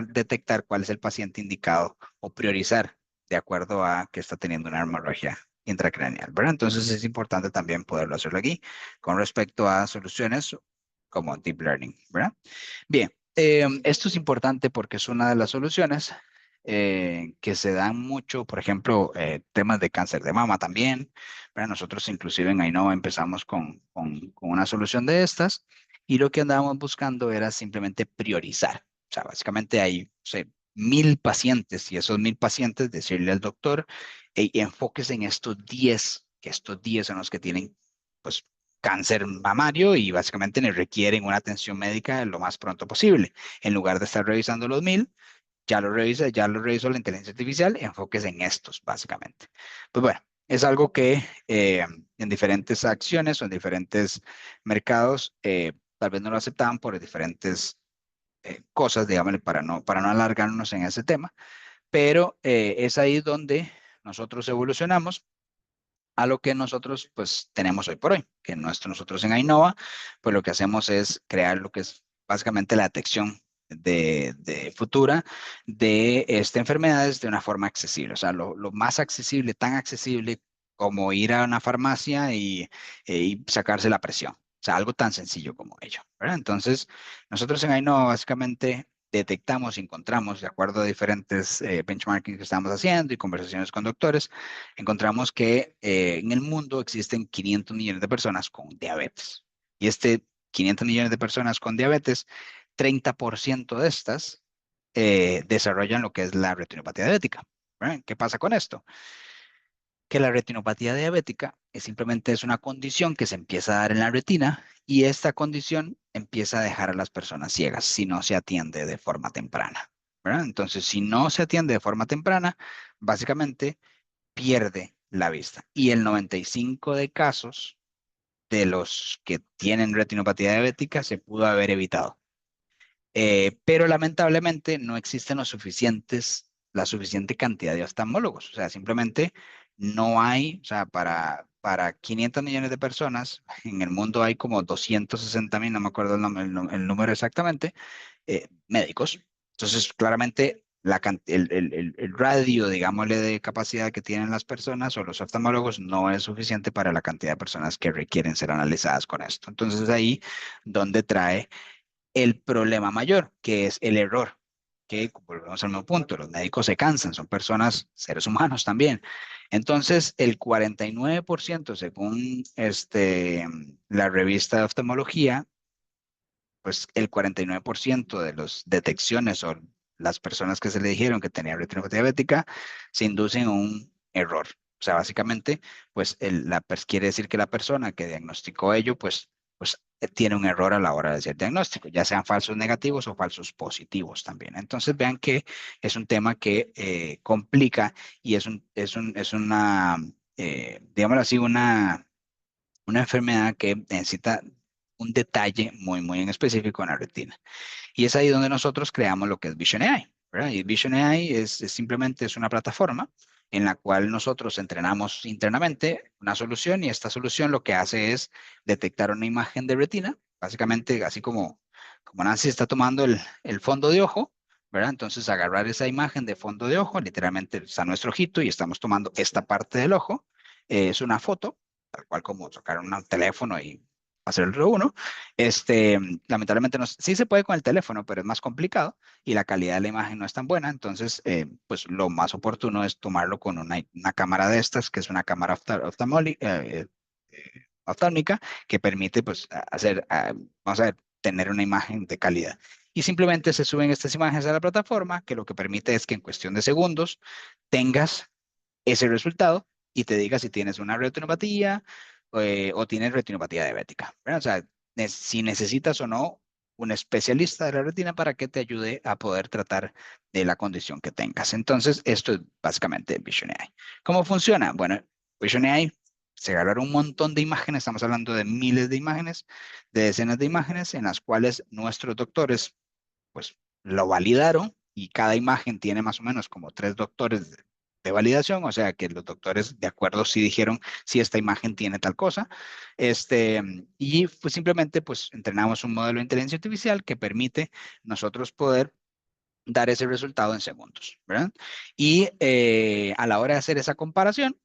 Speaker 2: detectar cuál es el paciente indicado o priorizar de acuerdo a que está teniendo una hemorragia intracraneal, ¿verdad? Entonces es importante también poderlo hacerlo aquí con respecto a soluciones como Deep Learning, ¿verdad? Bien, esto es importante porque es una de las soluciones que se dan mucho, por ejemplo, temas de cáncer de mama también, ¿verdad? Nosotros inclusive en Ainhoa empezamos con una solución de estas y lo que andábamos buscando era simplemente priorizar. O sea, básicamente hay, no sé, 1.000 pacientes y esos 1.000 pacientes decirle al doctor, hey, enfóquese en que estos 10 son los que tienen, pues, cáncer mamario y básicamente le requieren una atención médica lo más pronto posible. En lugar de estar revisando los 1.000, ya lo revisó la inteligencia artificial, enfóquese en estos, básicamente. Pues bueno, es algo que en diferentes acciones o en diferentes mercados tal vez no lo aceptaban por diferentes cosas, digamos, para no alargarnos en ese tema, pero es ahí donde nosotros evolucionamos a lo que nosotros pues tenemos hoy por hoy, que nosotros en Ainova, pues lo que hacemos es crear lo que es básicamente la detección de futura de enfermedades de una forma accesible, o sea, lo más accesible, tan accesible como ir a una farmacia y sacarse la presión. O sea, algo tan sencillo como ello, ¿verdad? Entonces, nosotros en Ainova básicamente detectamos y encontramos, de acuerdo a diferentes benchmarking que estamos haciendo y conversaciones con doctores, encontramos que en el mundo existen 500 millones de personas con diabetes. Y 500 millones de personas con diabetes, 30% de estas desarrollan lo que es la retinopatía diabética. ¿Verdad? ¿Qué pasa con esto? Que la retinopatía diabética simplemente es una condición que se empieza a dar en la retina y esta condición empieza a dejar a las personas ciegas si no se atiende de forma temprana. ¿Verdad? Entonces, si no se atiende de forma temprana, básicamente pierde la vista. Y el 95 de casos de los que tienen retinopatía diabética se pudo haber evitado. Pero lamentablemente no existen la suficiente cantidad de oftalmólogos. O sea, simplemente no hay, o sea, para 500 millones de personas, en el mundo hay como 260.000, no me acuerdo el número exactamente, médicos. Entonces, claramente, el radio, digámosle, de capacidad que tienen las personas o los oftalmólogos no es suficiente para la cantidad de personas que requieren ser analizadas con esto. Entonces, ahí donde trae el problema mayor, que es el error. Que volvemos al mismo punto, los médicos se cansan, son personas, seres humanos también. Entonces, el 49%, según la revista de oftalmología, pues el 49% de las detecciones o las personas que se le dijeron que tenían retinopatía diabética se inducen a un error. O sea, básicamente, pues quiere decir que la persona que diagnosticó ello, pues tiene un error a la hora de hacer diagnóstico, ya sean falsos negativos o falsos positivos también. Entonces, vean que es un tema que complica y es una, digámoslo así, una enfermedad que necesita un detalle muy, muy en específico en la retina. Y es ahí donde nosotros creamos lo que es Vision AI, ¿verdad? Y Vision AI simplemente es una plataforma en la cual nosotros entrenamos internamente una solución y esta solución lo que hace es detectar una imagen de retina, básicamente así como Nancy está tomando el fondo de ojo, ¿verdad? Entonces agarrar esa imagen de fondo de ojo, literalmente está nuestro ojito y estamos tomando esta parte del ojo, es una foto, tal cual como sacar un teléfono y hacerlo uno. Este, Lamentablemente no, sí se puede con el teléfono, pero es más complicado y la calidad de la imagen no es tan buena. Entonces, pues lo más oportuno es tomarlo con una cámara de estas, que es una cámara oftálmica, que permite, pues, vamos a ver, tener una imagen de calidad. Y simplemente se suben estas imágenes a la plataforma, que lo que permite es que en cuestión de segundos tengas ese resultado y te diga si tienes una retinopatía o tienes retinopatía diabética, ¿verdad? O sea, si necesitas o no un especialista de la retina para que te ayude a poder tratar de la condición que tengas. Entonces, esto es básicamente Vision AI. ¿Cómo funciona? Bueno, Vision AI se agarraron un montón de imágenes, estamos hablando de miles de imágenes, de decenas de imágenes en las cuales nuestros doctores pues lo validaron y cada imagen tiene más o menos como tres doctores de validación, o sea que los doctores de acuerdo sí dijeron si esta imagen tiene tal cosa, y pues simplemente pues entrenamos un modelo de inteligencia artificial que permite nosotros poder dar ese resultado en segundos, ¿verdad? Y a la hora de hacer esa comparación,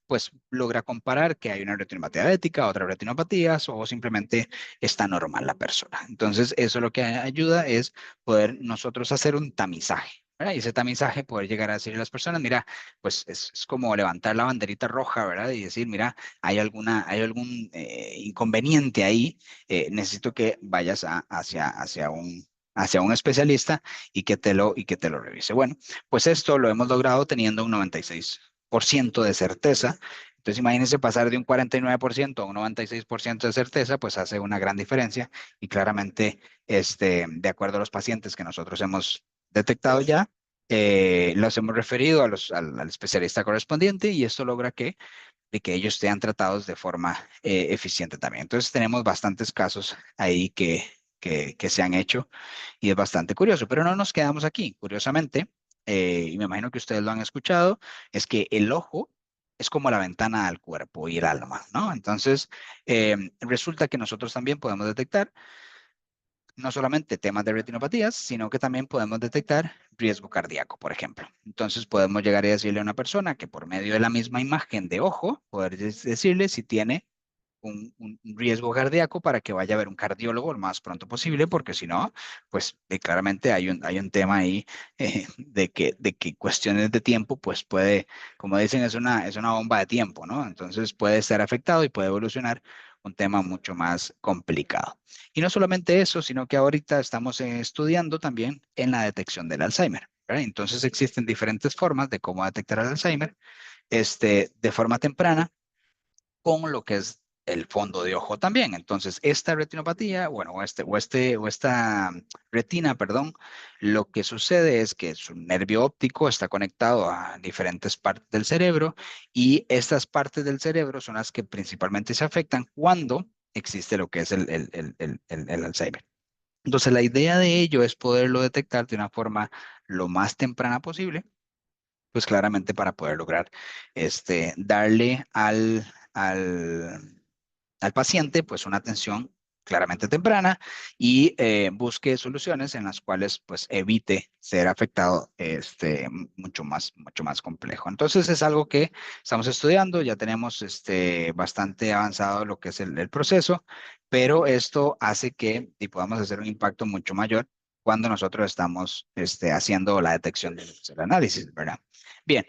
Speaker 2: pues logra comparar que hay una retinopatía diabética, otras retinopatías o simplemente está normal la persona. Entonces, eso lo que ayuda es poder nosotros hacer un tamizaje, ¿verdad? Y ese tamizaje poder llegar a decirle a las personas, mira, pues es como levantar la banderita roja, ¿verdad? Y decir, mira, hay algún inconveniente ahí, necesito que vayas hacia un especialista y que te lo revise. Bueno, pues esto lo hemos logrado teniendo un 96% de certeza. Entonces, imagínense pasar de un 49% a un 96% de certeza, pues hace una gran diferencia y claramente, de acuerdo a los pacientes que nosotros hemos detectado ya, los hemos referido al especialista correspondiente y esto logra de que ellos sean tratados de forma eficiente también. Entonces, tenemos bastantes casos ahí que se han hecho y es bastante curioso, pero no nos quedamos aquí. Curiosamente, y me imagino que ustedes lo han escuchado, es que el ojo es como la ventana al cuerpo y el alma, ¿no? Entonces, resulta que nosotros también podemos detectar no solamente temas de retinopatías, sino que también podemos detectar riesgo cardíaco, por ejemplo. Entonces, podemos llegar y decirle a una persona que por medio de la misma imagen de ojo, poder decirle si tiene un riesgo cardíaco para que vaya a ver un cardiólogo lo más pronto posible, porque si no, pues claramente hay un tema ahí de que cuestiones de tiempo, pues puede, como dicen, es una bomba de tiempo, ¿no? Entonces puede estar afectado y puede evolucionar un tema mucho más complicado. Y no solamente eso, sino que ahorita estamos estudiando también en la detección del Alzheimer, ¿verdad? Entonces existen diferentes formas de cómo detectar el Alzheimer, de forma temprana con lo que es el fondo de ojo también. Entonces, esta retinopatía, bueno, o esta retina, perdón, lo que sucede es que su nervio óptico está conectado a diferentes partes del cerebro y estas partes del cerebro son las que principalmente se afectan cuando existe lo que es el Alzheimer. Entonces, la idea de ello es poderlo detectar de una forma lo más temprana posible pues claramente para poder lograr darle al paciente pues una atención claramente temprana y busque soluciones en las cuales pues evite ser afectado mucho más complejo. Entonces es algo que estamos estudiando, ya tenemos bastante avanzado lo que es el proceso, pero esto hace que y podamos hacer un impacto mucho mayor cuando nosotros estamos haciendo la detección del análisis, ¿verdad? Bien.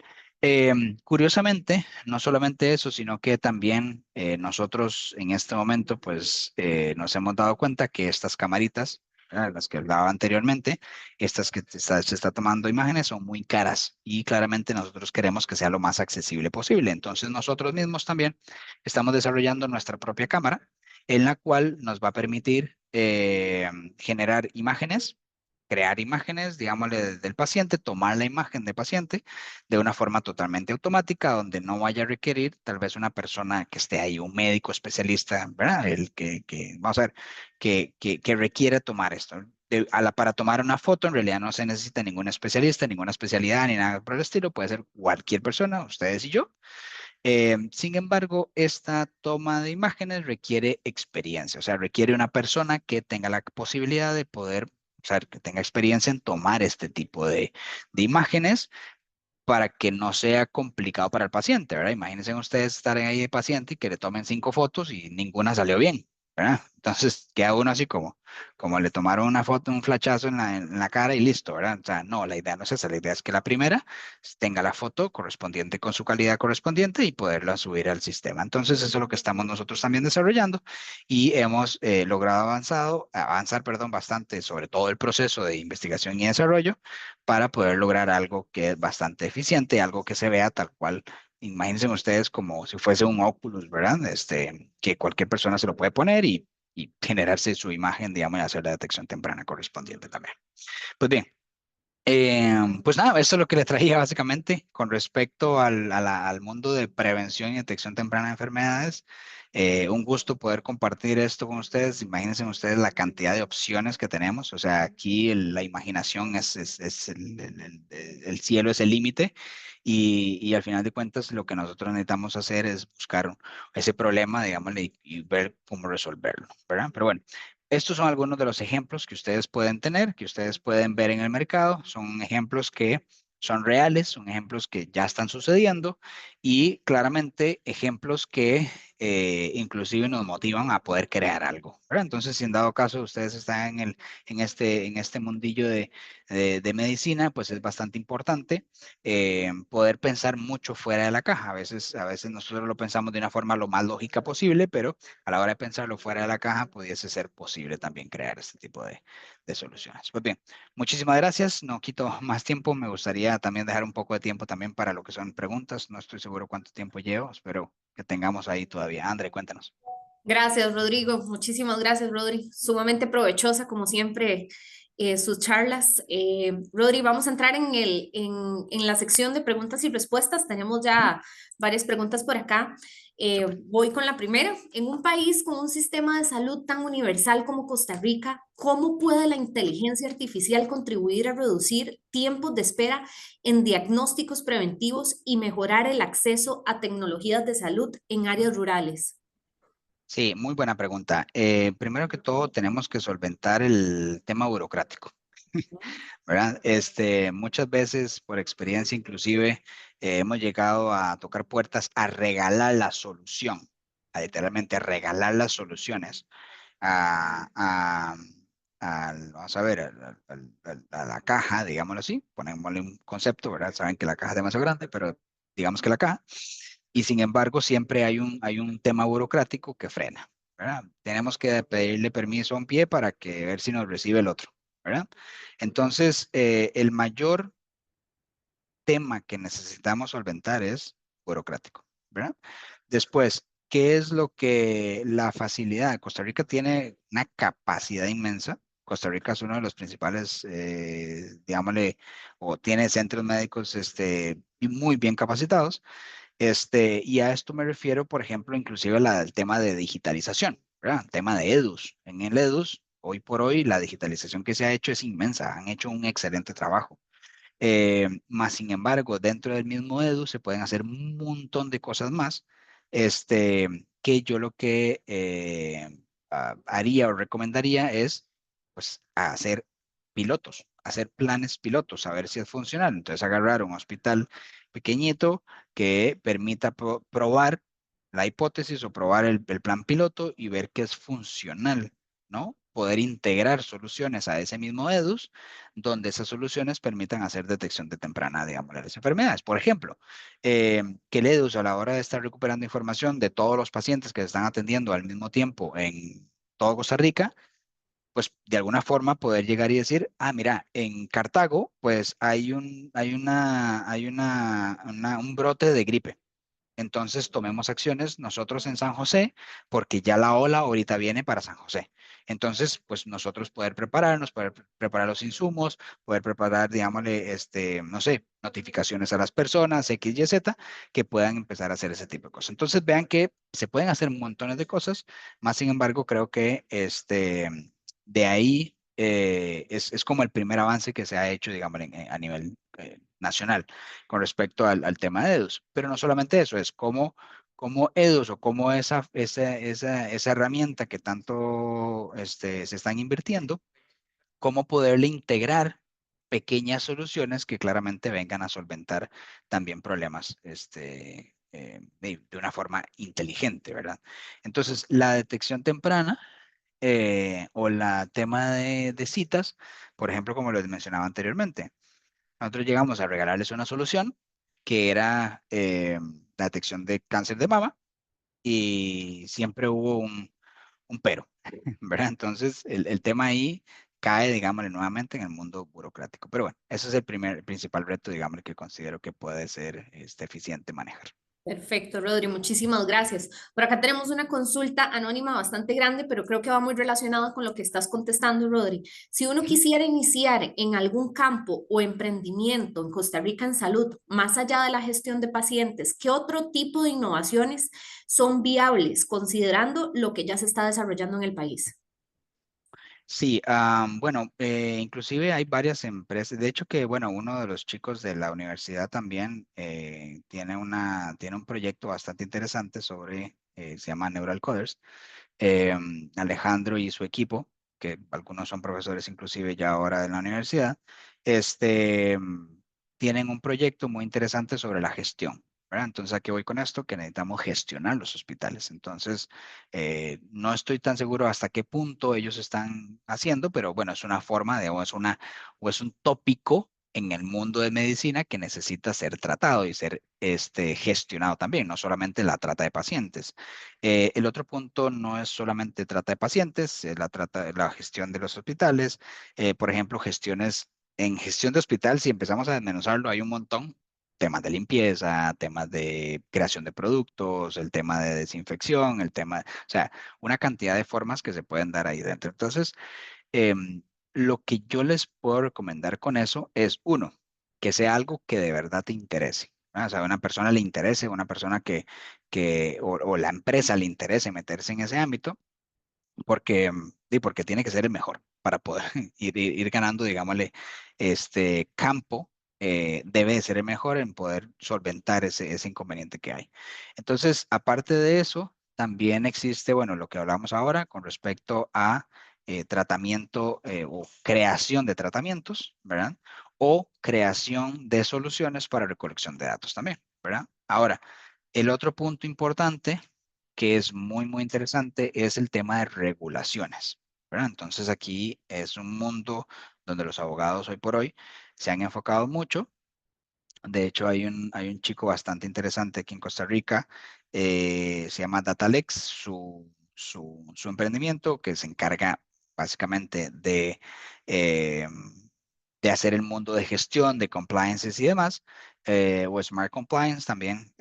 Speaker 2: Curiosamente, no solamente eso, sino que también nosotros en este momento, pues nos hemos dado cuenta que estas camaritas, ¿verdad? Las que hablaba anteriormente, estas que se está tomando imágenes son muy caras y claramente nosotros queremos que sea lo más accesible posible. Entonces nosotros mismos también estamos desarrollando nuestra propia cámara, en la cual nos va a permitir generar imágenes, crear imágenes, digámosle, del paciente, tomar la imagen del paciente de una forma totalmente automática, donde no vaya a requerir tal vez una persona que esté ahí, un médico especialista, ¿verdad? Vamos a ver, que requiere tomar esto. Para tomar una foto, en realidad no se necesita ningún especialista, ninguna especialidad, ni nada por el estilo, puede ser cualquier persona, ustedes y yo. Sin embargo, esta toma de imágenes requiere experiencia, o sea, requiere una persona que tenga la posibilidad de poder, o sea, que tenga experiencia en tomar este tipo de imágenes para que no sea complicado para el paciente, ¿verdad? Imagínense ustedes estar ahí de paciente y que le tomen 5 fotos y ninguna salió bien, ¿verdad? Entonces queda uno así como le tomaron una foto, un flachazo en la cara y listo, ¿verdad? O sea, no, la idea no es esa, la idea es que la primera tenga la foto correspondiente con su calidad correspondiente y poderla subir al sistema. Entonces eso es lo que estamos nosotros también desarrollando y hemos logrado avanzar, perdón, bastante sobre todo el proceso de investigación y desarrollo para poder lograr algo que es bastante eficiente, algo que se vea tal cual. Imagínense ustedes como si fuese un Oculus, ¿verdad? Que cualquier persona se lo puede poner y generarse su imagen, digamos, y hacer la detección temprana correspondiente también. Pues bien, pues nada, eso es lo que le traía básicamente con respecto al mundo de prevención y detección temprana de enfermedades. Un gusto poder compartir esto con ustedes. Imagínense ustedes la cantidad de opciones que tenemos. O sea, aquí la imaginación es el cielo es el límite y al final de cuentas lo que nosotros necesitamos hacer es buscar ese problema, digamos, y ver cómo resolverlo, ¿verdad? Pero bueno. Estos son algunos de los ejemplos que ustedes pueden tener, que ustedes pueden ver en el mercado. Son ejemplos que son reales, son ejemplos que ya están sucediendo y claramente ejemplos que inclusive nos motivan a poder crear algo, ¿verdad? Entonces, si en dado caso ustedes están en este mundillo de medicina, pues es bastante importante poder pensar mucho fuera de la caja. A veces nosotros lo pensamos de una forma lo más lógica posible, pero a la hora de pensarlo fuera de la caja, pudiese ser posible también crear este tipo de soluciones. Pues bien, muchísimas gracias. No quito más tiempo. Me gustaría también dejar un poco de tiempo también para lo que son preguntas. No estoy seguro cuánto tiempo llevo. Espero que tengamos ahí todavía. André, cuéntanos.
Speaker 1: Gracias, Rodrigo. Muchísimas gracias, Rodri. Sumamente provechosa, como siempre, sus charlas. Rodri, vamos a entrar en la sección de preguntas y respuestas. Tenemos
Speaker 2: Ujú.
Speaker 1: ya varias preguntas por acá.
Speaker 2: Súper.
Speaker 1: Voy con la primera. En un país con un sistema de salud tan universal como Costa Rica, ¿cómo puede la inteligencia artificial contribuir a reducir tiempos de espera en diagnósticos preventivos y mejorar el acceso a tecnologías de salud en áreas rurales?
Speaker 2: Sí, muy buena pregunta. Primero que todo, tenemos que solventar el tema burocrático. ¿Verdad? Muchas veces, por experiencia inclusive, hemos llegado a tocar puertas a regalar la solución, a literalmente regalar las soluciones a, a- vamos a ver, a la caja, digámoslo así, ponémosle un concepto, ¿verdad? Saben que la caja es demasiado grande, pero digamos que la caja, y sin embargo siempre hay un tema burocrático que frena, ¿verdad? Tenemos que pedirle permiso a un pie para que ver si nos recibe el otro, ¿verdad? Entonces, el mayor tema que necesitamos solventar es burocrático, ¿verdad? Después, ¿qué es lo que la facilidad? Costa Rica tiene una capacidad inmensa. Costa Rica es uno de los principales, digámosle, o tiene centros médicos y muy bien capacitados. Y a esto me refiero, por ejemplo, inclusive al tema de digitalización, ¿verdad? El tema de EDUS. En el EDUS, hoy por hoy, la digitalización que se ha hecho es inmensa. Han hecho un excelente trabajo. Más sin embargo, dentro del mismo Edu se pueden hacer un montón de cosas más, que yo lo que haría o recomendaría es, pues, hacer pilotos, hacer planes pilotos, a ver si es funcional. Entonces, agarrar un hospital pequeñito que permita probar la hipótesis o probar el plan piloto y ver que es funcional, ¿no? Poder integrar soluciones a ese mismo EDUS, donde esas soluciones permitan hacer detección de temprana, digamos, de las enfermedades. Por ejemplo, que el EDUS a la hora de estar recuperando información de todos los pacientes que se están atendiendo al mismo tiempo en todo Costa Rica, pues de alguna forma poder llegar y decir, ah, mira, en Cartago, pues un brote de gripe. Entonces tomemos acciones nosotros en San José, porque ya la ola ahorita viene para San José. Entonces, pues nosotros poder prepararnos, poder preparar los insumos, poder preparar, digámosle, no sé, notificaciones a las personas, X, Y, Z, que puedan empezar a hacer ese tipo de cosas. Entonces, vean que se pueden hacer montones de cosas, más sin embargo, creo que de ahí es como el primer avance que se ha hecho, digamos, a nivel nacional con respecto al tema de EDUS. Pero no solamente eso, es como EDUS o como esa herramienta que tanto se están invirtiendo, cómo poderle integrar pequeñas soluciones que claramente vengan a solventar también problemas de una forma inteligente, ¿verdad? Entonces, la detección temprana o la tema de citas, por ejemplo, como les mencionaba anteriormente, nosotros llegamos a regalarles una solución que era la detección de cáncer de mama y siempre hubo un pero, ¿verdad? Entonces, el tema ahí cae, digámosle, nuevamente en el mundo burocrático. Pero bueno, ese es el principal reto, digámosle, que considero que puede ser eficiente manejar.
Speaker 1: Perfecto, Rodri, muchísimas gracias. Por acá tenemos una consulta anónima bastante grande, pero creo que va muy relacionado con lo que estás contestando, Rodri. Si uno
Speaker 2: Ujú.
Speaker 1: quisiera iniciar en algún campo o emprendimiento en Costa Rica en salud, más allá de la gestión de pacientes, ¿qué otro tipo de innovaciones son viables considerando lo que ya se está desarrollando en el país?
Speaker 2: Sí, bueno, inclusive hay varias empresas. De hecho que, bueno, uno de los chicos de la universidad también tiene un proyecto bastante interesante sobre, se llama Neural Coders. Alejandro y su equipo, que algunos son profesores inclusive ya ahora en la universidad, este, mm, tienen un proyecto muy interesante sobre la gestión. ¿Verdad? Entonces, ¿a qué voy con esto? Que necesitamos gestionar los hospitales. Entonces, no estoy tan seguro hasta qué punto ellos están haciendo, pero bueno, es una forma de, o es un tópico en el mundo de medicina que necesita ser tratado y ser gestionado también, no solamente la trata de pacientes. El otro punto no es solamente trata de pacientes, la gestión de los hospitales. Por ejemplo, en gestión de hospital, si empezamos a desmenuzarlo, hay un montón. Temas de limpieza, temas de creación de productos, el tema de desinfección, o sea, una cantidad de formas que se pueden dar ahí dentro. Entonces, lo que yo les puedo recomendar con eso es, uno, que sea algo que de verdad te interese. ¿verdad? O sea, a una persona le interese, una persona o la empresa le interese meterse en ese ámbito, porque tiene que ser el mejor para poder ir ganando, digámosle, este campo. Debe de ser el mejor en poder solventar ese inconveniente que hay. Entonces, aparte de eso, también existe, bueno, lo que hablamos ahora con respecto a tratamiento o creación de tratamientos, ¿verdad? O creación de soluciones para recolección de datos también, ¿verdad? Ahora, el otro punto importante que es muy, muy interesante es el tema de regulaciones, ¿verdad? Entonces aquí es un mundo donde los abogados hoy por hoy se han enfocado mucho. De hecho, hay un chico bastante interesante aquí en Costa Rica, se llama Datalex, su emprendimiento que se encarga básicamente eh, de hacer el mundo de gestión, de compliances y demás, o Smart Compliance también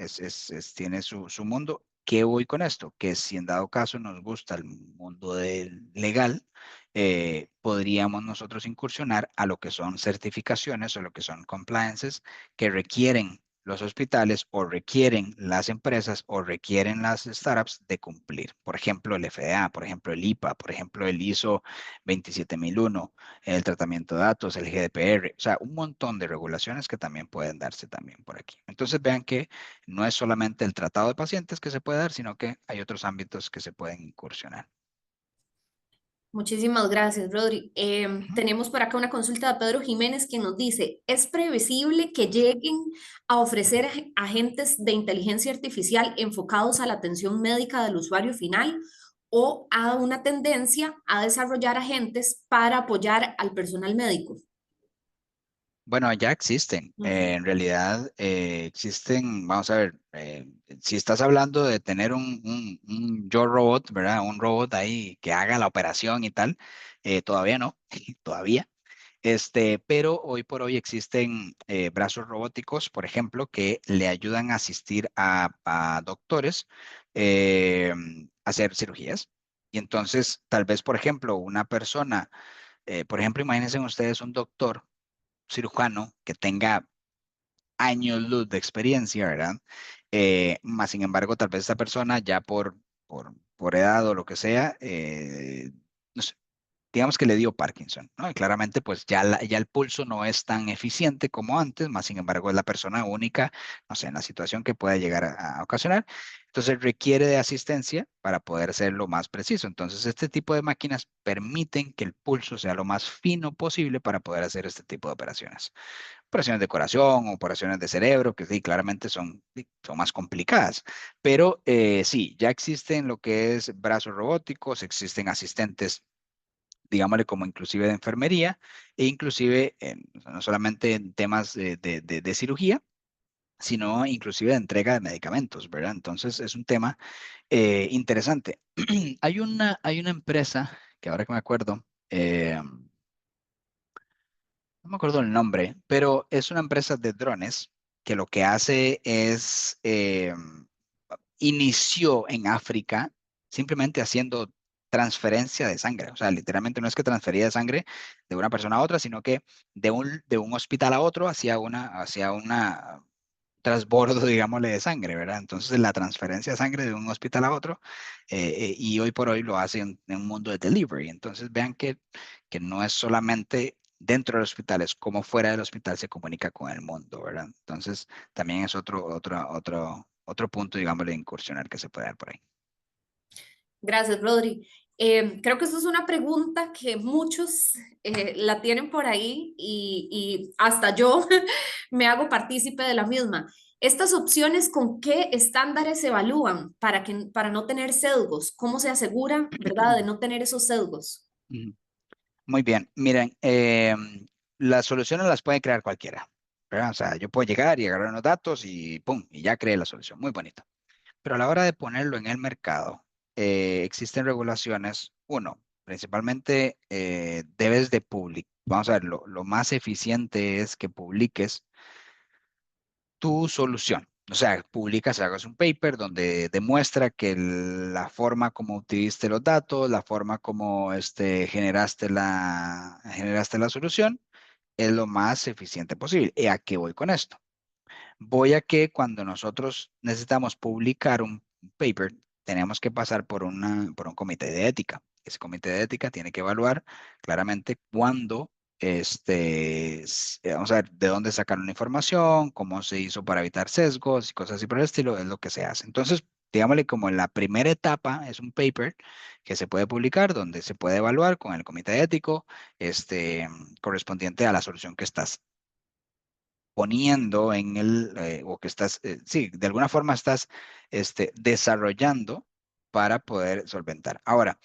Speaker 2: tiene su mundo. ¿Qué voy con esto? Que si en dado caso nos gusta el mundo del legal, podríamos nosotros incursionar a lo que son certificaciones o lo que son compliances que requieren los hospitales o requieren las empresas o requieren las startups de cumplir. Por ejemplo, el FDA, por ejemplo, el IPA, por ejemplo, el ISO 27001, el tratamiento de datos, el GDPR, o sea, un montón de regulaciones que también pueden darse también por aquí. Entonces vean que no es solamente el tratado de pacientes que se puede dar, sino que hay otros ámbitos que se pueden incursionar.
Speaker 1: Muchísimas gracias, Rodri.
Speaker 2: Ujú.
Speaker 1: Tenemos por acá una consulta de Pedro Jiménez que nos dice, ¿es previsible que lleguen a ofrecer agentes de inteligencia artificial enfocados a la atención médica del usuario final o a una tendencia a desarrollar agentes para apoyar al personal médico?
Speaker 2: Bueno, ya existen.
Speaker 1: Ujú.
Speaker 2: En realidad existen, vamos a ver, si estás hablando de tener un Yo Robot, ¿verdad? Un robot ahí que haga la operación y tal, todavía no, todavía. Pero hoy por hoy existen brazos robóticos, por ejemplo, que le ayudan a asistir a doctores a hacer cirugías. Y entonces, tal vez, por ejemplo, una persona, por ejemplo, imagínense ustedes un doctor cirujano que tenga años luz de experiencia, ¿verdad? Más sin embargo, tal vez esta persona ya por edad o lo que sea, no sé, digamos que le dio Parkinson, ¿no? Y claramente, pues ya, ya el pulso no es tan eficiente como antes, más sin embargo, es la persona única, no sé, en la situación que pueda llegar a ocasionar. Entonces, requiere de asistencia para poder ser lo más preciso. Entonces, este tipo de máquinas permiten que el pulso sea lo más fino posible para poder hacer este tipo de operaciones. Operaciones de corazón, operaciones de cerebro, que sí, claramente son más complicadas. Pero sí, ya existen lo que es brazos robóticos, existen asistentes digámosle como inclusive de enfermería e inclusive no solamente en temas de cirugía, sino inclusive de entrega de medicamentos, ¿verdad? Entonces es un tema interesante. Hay una empresa que ahora que me acuerdo, no me acuerdo el nombre, pero es una empresa de drones que lo que hace es, inició en África simplemente haciendo transferencia de sangre. O sea, literalmente no es que transfería de sangre de una persona a otra, sino que de un hospital a otro hacia una transbordo, digámosle, de sangre, ¿verdad? Entonces, la transferencia de sangre de un hospital a otro, y hoy por hoy lo hace en un mundo de delivery. Entonces, vean que no es solamente dentro del hospital, es como fuera del hospital se comunica con el mundo, ¿verdad? Entonces, también es otro punto, digamos, de incursionar que se puede dar por ahí.
Speaker 1: Gracias, Rodri. Creo que esa es una pregunta que muchos la tienen por ahí y hasta yo me hago partícipe de la misma. ¿Estas opciones con qué estándares se evalúan para no tener sesgos? ¿Cómo se asegura, verdad, de no tener esos sesgos?
Speaker 2: Ujú. Muy bien, miren, las soluciones las puede crear cualquiera, ¿verdad? O sea, yo puedo llegar y agarrar unos datos y ¡pum! Y ya creé la solución. Muy bonito. Pero a la hora de ponerlo en el mercado, existen regulaciones. Uno, principalmente debes de publicar. Vamos a ver, lo más eficiente es que publiques tu solución. O sea, publicas, hagas un paper donde demuestra que la forma como utilizaste los datos, la forma como generaste la solución es lo más eficiente posible. ¿Y a qué voy con esto? Voy a que cuando nosotros necesitamos publicar un paper, tenemos que pasar por un comité de ética. Ese comité de ética tiene que evaluar claramente cuándo, vamos a ver, de dónde sacaron la información, cómo se hizo para evitar sesgos y cosas así por el estilo, es lo que se hace. Entonces, digámosle como en la primera etapa es un paper que se puede publicar donde se puede evaluar con el comité ético, correspondiente a la solución que estás poniendo o que estás, sí, de alguna forma estás desarrollando para poder solventar. Ahora,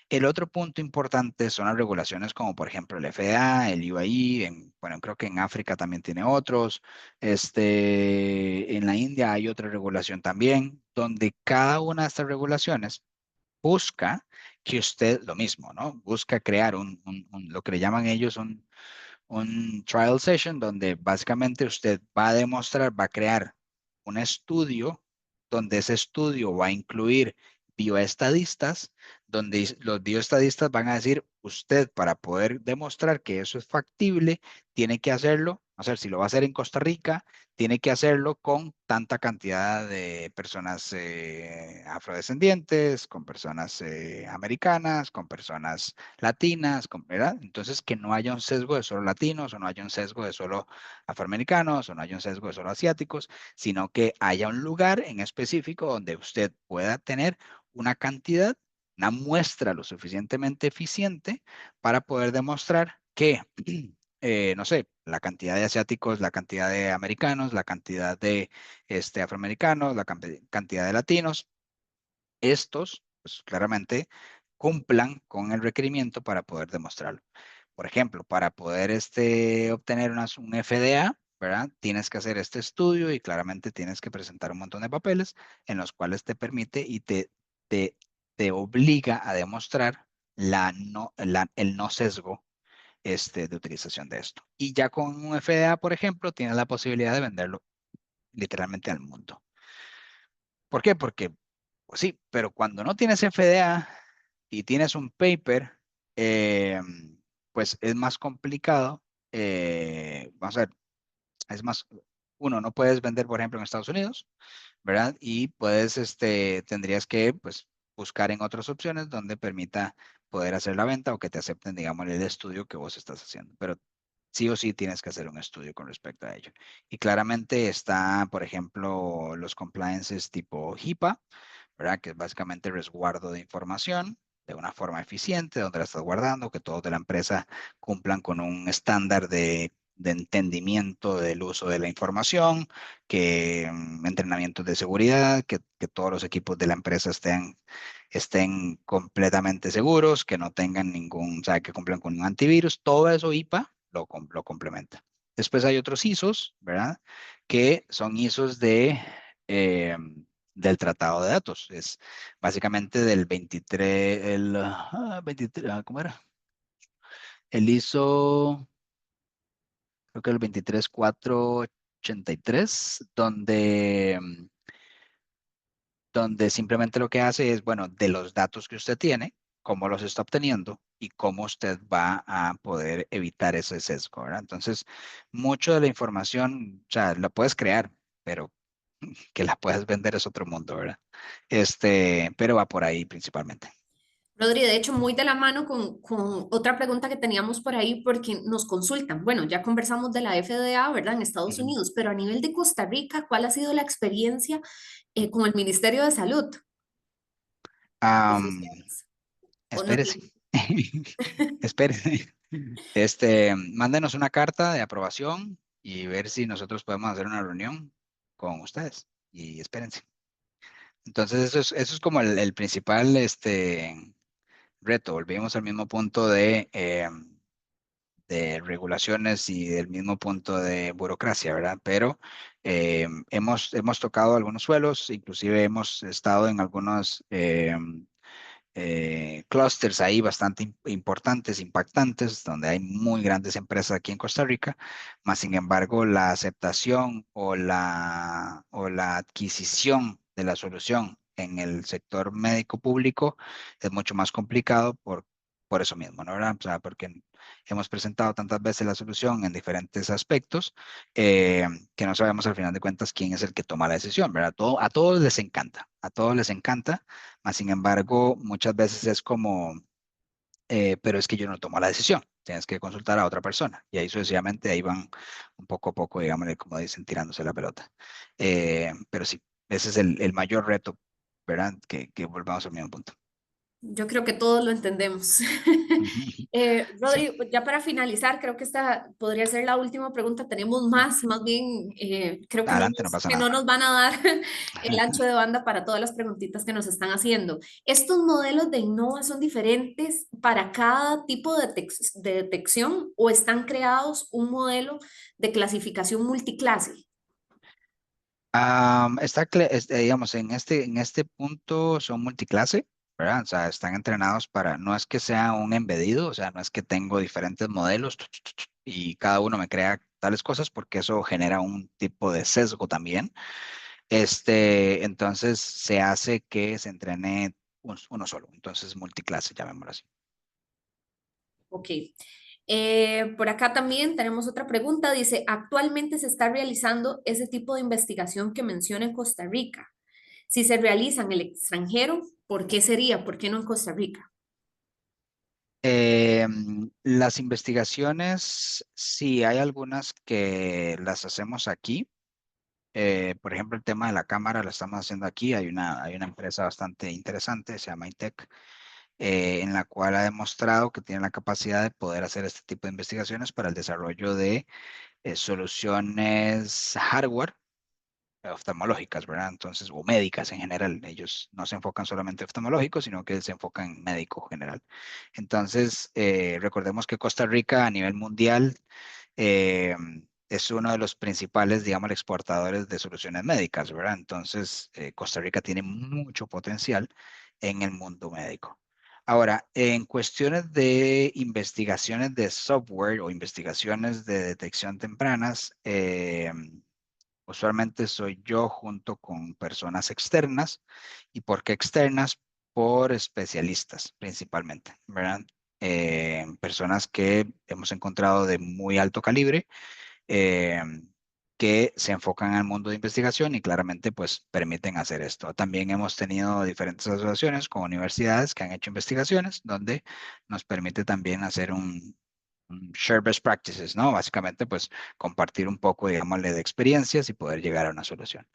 Speaker 2: el otro punto importante son las regulaciones como por ejemplo el FDA, el UAE, bueno, creo que en África también tiene otros, en la India hay otra regulación también, donde cada una de estas regulaciones busca que usted, lo mismo, ¿no? Busca crear lo que le llaman ellos un trial session donde básicamente usted va a demostrar, va a crear un estudio donde ese estudio va a incluir bioestadistas, donde los bioestadistas van a decir, usted para poder demostrar que eso es factible, tiene que hacerlo, o sea, si lo va a hacer en Costa Rica, tiene que hacerlo con tanta cantidad de personas afrodescendientes, con personas americanas, con personas latinas, ¿verdad? Entonces, que no haya un sesgo de solo latinos, o no haya un sesgo de solo afroamericanos, o no haya un sesgo de solo asiáticos, sino que haya un lugar en específico donde usted pueda tener una cantidad una muestra lo suficientemente eficiente para poder demostrar que, no sé, la cantidad de asiáticos, la cantidad de americanos, la cantidad de afroamericanos, la cantidad de latinos, estos, pues claramente cumplan con el requerimiento para poder demostrarlo. Por ejemplo, para poder obtener un FDA, ¿verdad? Tienes que hacer este estudio y claramente tienes que presentar un montón de papeles en los cuales te permite y te, te obliga a demostrar el no sesgo de utilización de esto. Y ya con un FDA, por ejemplo, tienes la posibilidad de venderlo literalmente al mundo. ¿Por qué? Porque, pues sí, pero cuando no tienes FDA y tienes un paper, eh, pues es más complicado. Vamos a ver, es más, uno, no puedes vender, por ejemplo, en Estados Unidos, ¿verdad? Y puedes, tendrías que, pues, buscar en otras opciones donde permita poder hacer la venta o que te acepten, digamos, el estudio que vos estás haciendo. Pero sí o sí tienes que hacer un estudio con respecto a ello. Y claramente está, por ejemplo, los compliances tipo HIPAA, ¿verdad? Que es básicamente resguardo de información de una forma eficiente, donde la estás guardando, que todos de la empresa cumplan con un estándar de entendimiento del uso de la información, que entrenamientos de seguridad, que todos los equipos de la empresa estén completamente seguros, que no tengan ningún, o sea, que cumplan con un antivirus, todo eso IPA lo complementa. Después hay otros ISOs, ¿verdad? Que son ISOs eh, del tratado de datos. Es básicamente del 23, 23, ¿cómo era? El ISO, creo que el 23483, donde simplemente lo que hace es, bueno, de los datos que usted tiene, cómo los está obteniendo y cómo usted va a poder evitar ese sesgo, ¿verdad? Entonces, mucho de la información, o sea, la puedes crear, pero que la puedas vender es otro mundo, ¿verdad? Pero va por ahí principalmente.
Speaker 1: Rodri, de hecho, muy de la mano con otra pregunta que teníamos por ahí, porque nos consultan. Bueno, ya conversamos de la FDA, ¿verdad? En Estados
Speaker 2: Ujú.
Speaker 1: Unidos, pero a nivel de Costa Rica, ¿cuál ha sido la experiencia con el Ministerio de Salud de
Speaker 2: Am,
Speaker 1: sistemas? ¿O no
Speaker 2: espérese.
Speaker 1: tiene?
Speaker 2: Espérese. Mándenos una carta de aprobación y ver si nosotros podemos hacer una reunión con ustedes. Y espérense. Entonces, eso es como el principal reto. Volvimos al mismo punto de regulaciones y del mismo punto de burocracia, ¿verdad? Pero hemos tocado algunos suelos, inclusive hemos estado en algunos clusters ahí bastante importantes, impactantes, donde hay muy grandes empresas aquí en Costa Rica, más sin embargo la aceptación o la adquisición de la solución en el sector médico público es mucho más complicado por eso mismo, ¿no? ¿Verdad? O sea, porque hemos presentado tantas veces la solución en diferentes aspectos eh, que no sabemos al final de cuentas quién es el que toma la decisión, ¿verdad? A todos les encanta, a todos les encanta, mas, sin embargo, muchas veces es como, pero es que yo no tomo la decisión, tienes que consultar a otra persona. Y ahí sucesivamente, ahí van un poco a poco, digamos, como dicen, tirándose la pelota. Pero sí, ese es el mayor reto, ¿verdad? Que volvamos al mismo punto.
Speaker 1: Yo creo que todos lo entendemos.
Speaker 2: Sí,
Speaker 1: Rodri, ya para finalizar, creo que esta podría ser la última pregunta. Tenemos más bien, creo
Speaker 2: adelante, no pasa
Speaker 1: que no
Speaker 2: nada.
Speaker 1: nos van a dar el ancho de banda para todas las preguntitas que nos están haciendo. ¿Estos modelos de Innova son diferentes para cada tipo de detección o están creados un modelo de clasificación multiclase?
Speaker 2: Digamos, en este punto son multiclase, ¿verdad? O sea, están entrenados para, no es que sea un embedido, o sea, no es que tengo diferentes modelos y cada uno me crea tales cosas porque eso genera un tipo de sesgo también. Entonces se hace que se entrene uno solo, entonces multiclase, llamémoslo así.
Speaker 1: Ok. Por acá también tenemos otra pregunta. Dice, actualmente se está realizando ese tipo de investigación que menciona en Costa Rica. Si se realiza en el extranjero, ¿por qué sería? ¿Por qué no en Costa Rica?
Speaker 2: Las investigaciones, sí, hay algunas que las hacemos aquí. Por ejemplo, el tema de la cámara lo estamos haciendo aquí. Hay una empresa bastante interesante, se llama ITEC, en la cual ha demostrado que tiene la capacidad de poder hacer este tipo de investigaciones para el desarrollo de soluciones hardware oftalmológicas, ¿verdad? Entonces, o médicas en general. Ellos no se enfocan solamente en oftalmológicos, sino que se enfocan en médico general. Entonces, recordemos que Costa Rica a nivel mundial eh, es uno de los principales, digamos, exportadores de soluciones médicas, ¿verdad? Entonces, Costa Rica tiene mucho potencial en el mundo médico. Ahora, en cuestiones de investigaciones de software o investigaciones de detección tempranas, usualmente soy yo junto con personas externas. ¿Y por qué externas? Por especialistas principalmente, ¿verdad? Personas que hemos encontrado de muy alto calibre, eh, que se enfocan al mundo de investigación y claramente pues permiten hacer esto. También hemos tenido diferentes asociaciones con universidades que han hecho investigaciones donde nos permite también hacer un share best practices, ¿no? Básicamente pues compartir un poco, digámosle, de experiencias y poder llegar a una solución.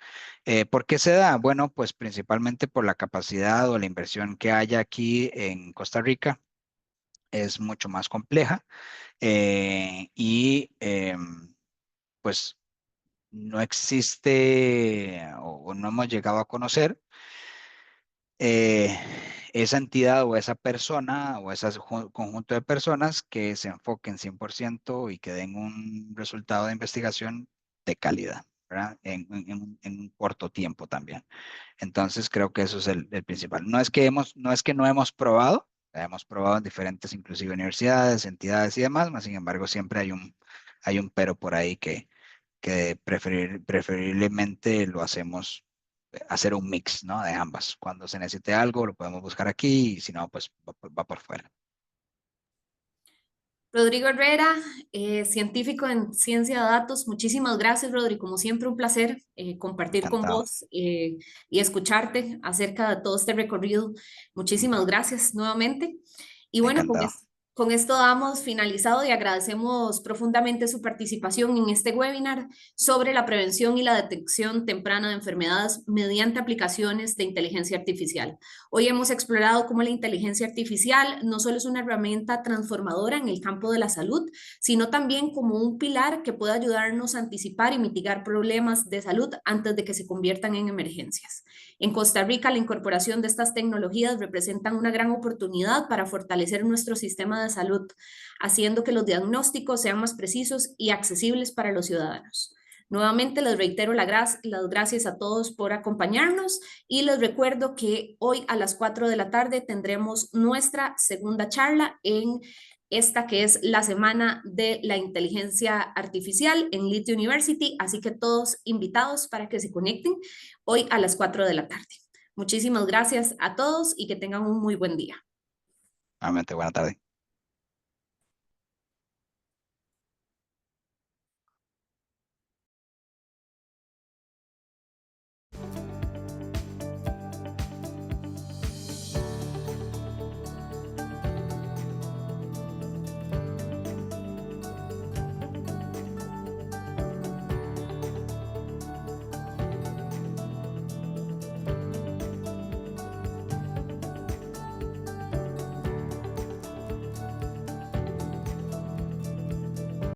Speaker 2: ¿Por qué se da? Bueno, pues principalmente por la capacidad o la inversión que haya aquí en Costa Rica. Es mucho más compleja y pues no existe o no hemos llegado a conocer eh, esa entidad o esa persona o ese conjunto de personas que se enfoquen 100% y que den un resultado de investigación de calidad, ¿verdad? En un corto tiempo también. Entonces creo que eso es el principal. No es que no hemos probado, hemos probado en diferentes, inclusive universidades, entidades y demás, mas sin embargo siempre hay un pero por ahí que preferiblemente lo hacemos, hacer un mix, ¿no? De ambas. Cuando se necesite algo, lo podemos buscar aquí y si no, pues va por fuera.
Speaker 1: Rodrigo Herrera, científico en ciencia de datos. Muchísimas gracias, Rodrigo. Como siempre, un placer compartir con
Speaker 2: Encantado,
Speaker 1: vos y escucharte acerca de todo este recorrido. Muchísimas gracias nuevamente. Y bueno,
Speaker 2: encantado.
Speaker 1: con esto damos finalizado y agradecemos profundamente su participación en este webinar sobre la prevención y la detección temprana de enfermedades mediante aplicaciones de inteligencia artificial. Hoy hemos explorado cómo la inteligencia artificial no solo es una herramienta transformadora en el campo de la salud, sino también como un pilar que puede ayudarnos a anticipar y mitigar problemas de salud antes de que se conviertan en emergencias. En Costa Rica, la incorporación de estas tecnologías representan una gran oportunidad para fortalecer nuestro sistema de salud, haciendo que los diagnósticos sean más precisos y accesibles para los ciudadanos. Nuevamente les reitero las gracias a todos por acompañarnos y les recuerdo que hoy a las 4 de la tarde tendremos nuestra segunda charla en esta que es la semana de la inteligencia artificial en Leeds University, así que todos invitados para que se conecten hoy a las 4 de la tarde. Muchísimas gracias a todos y que tengan un muy buen día.
Speaker 2: Nuevamente, buena tarde.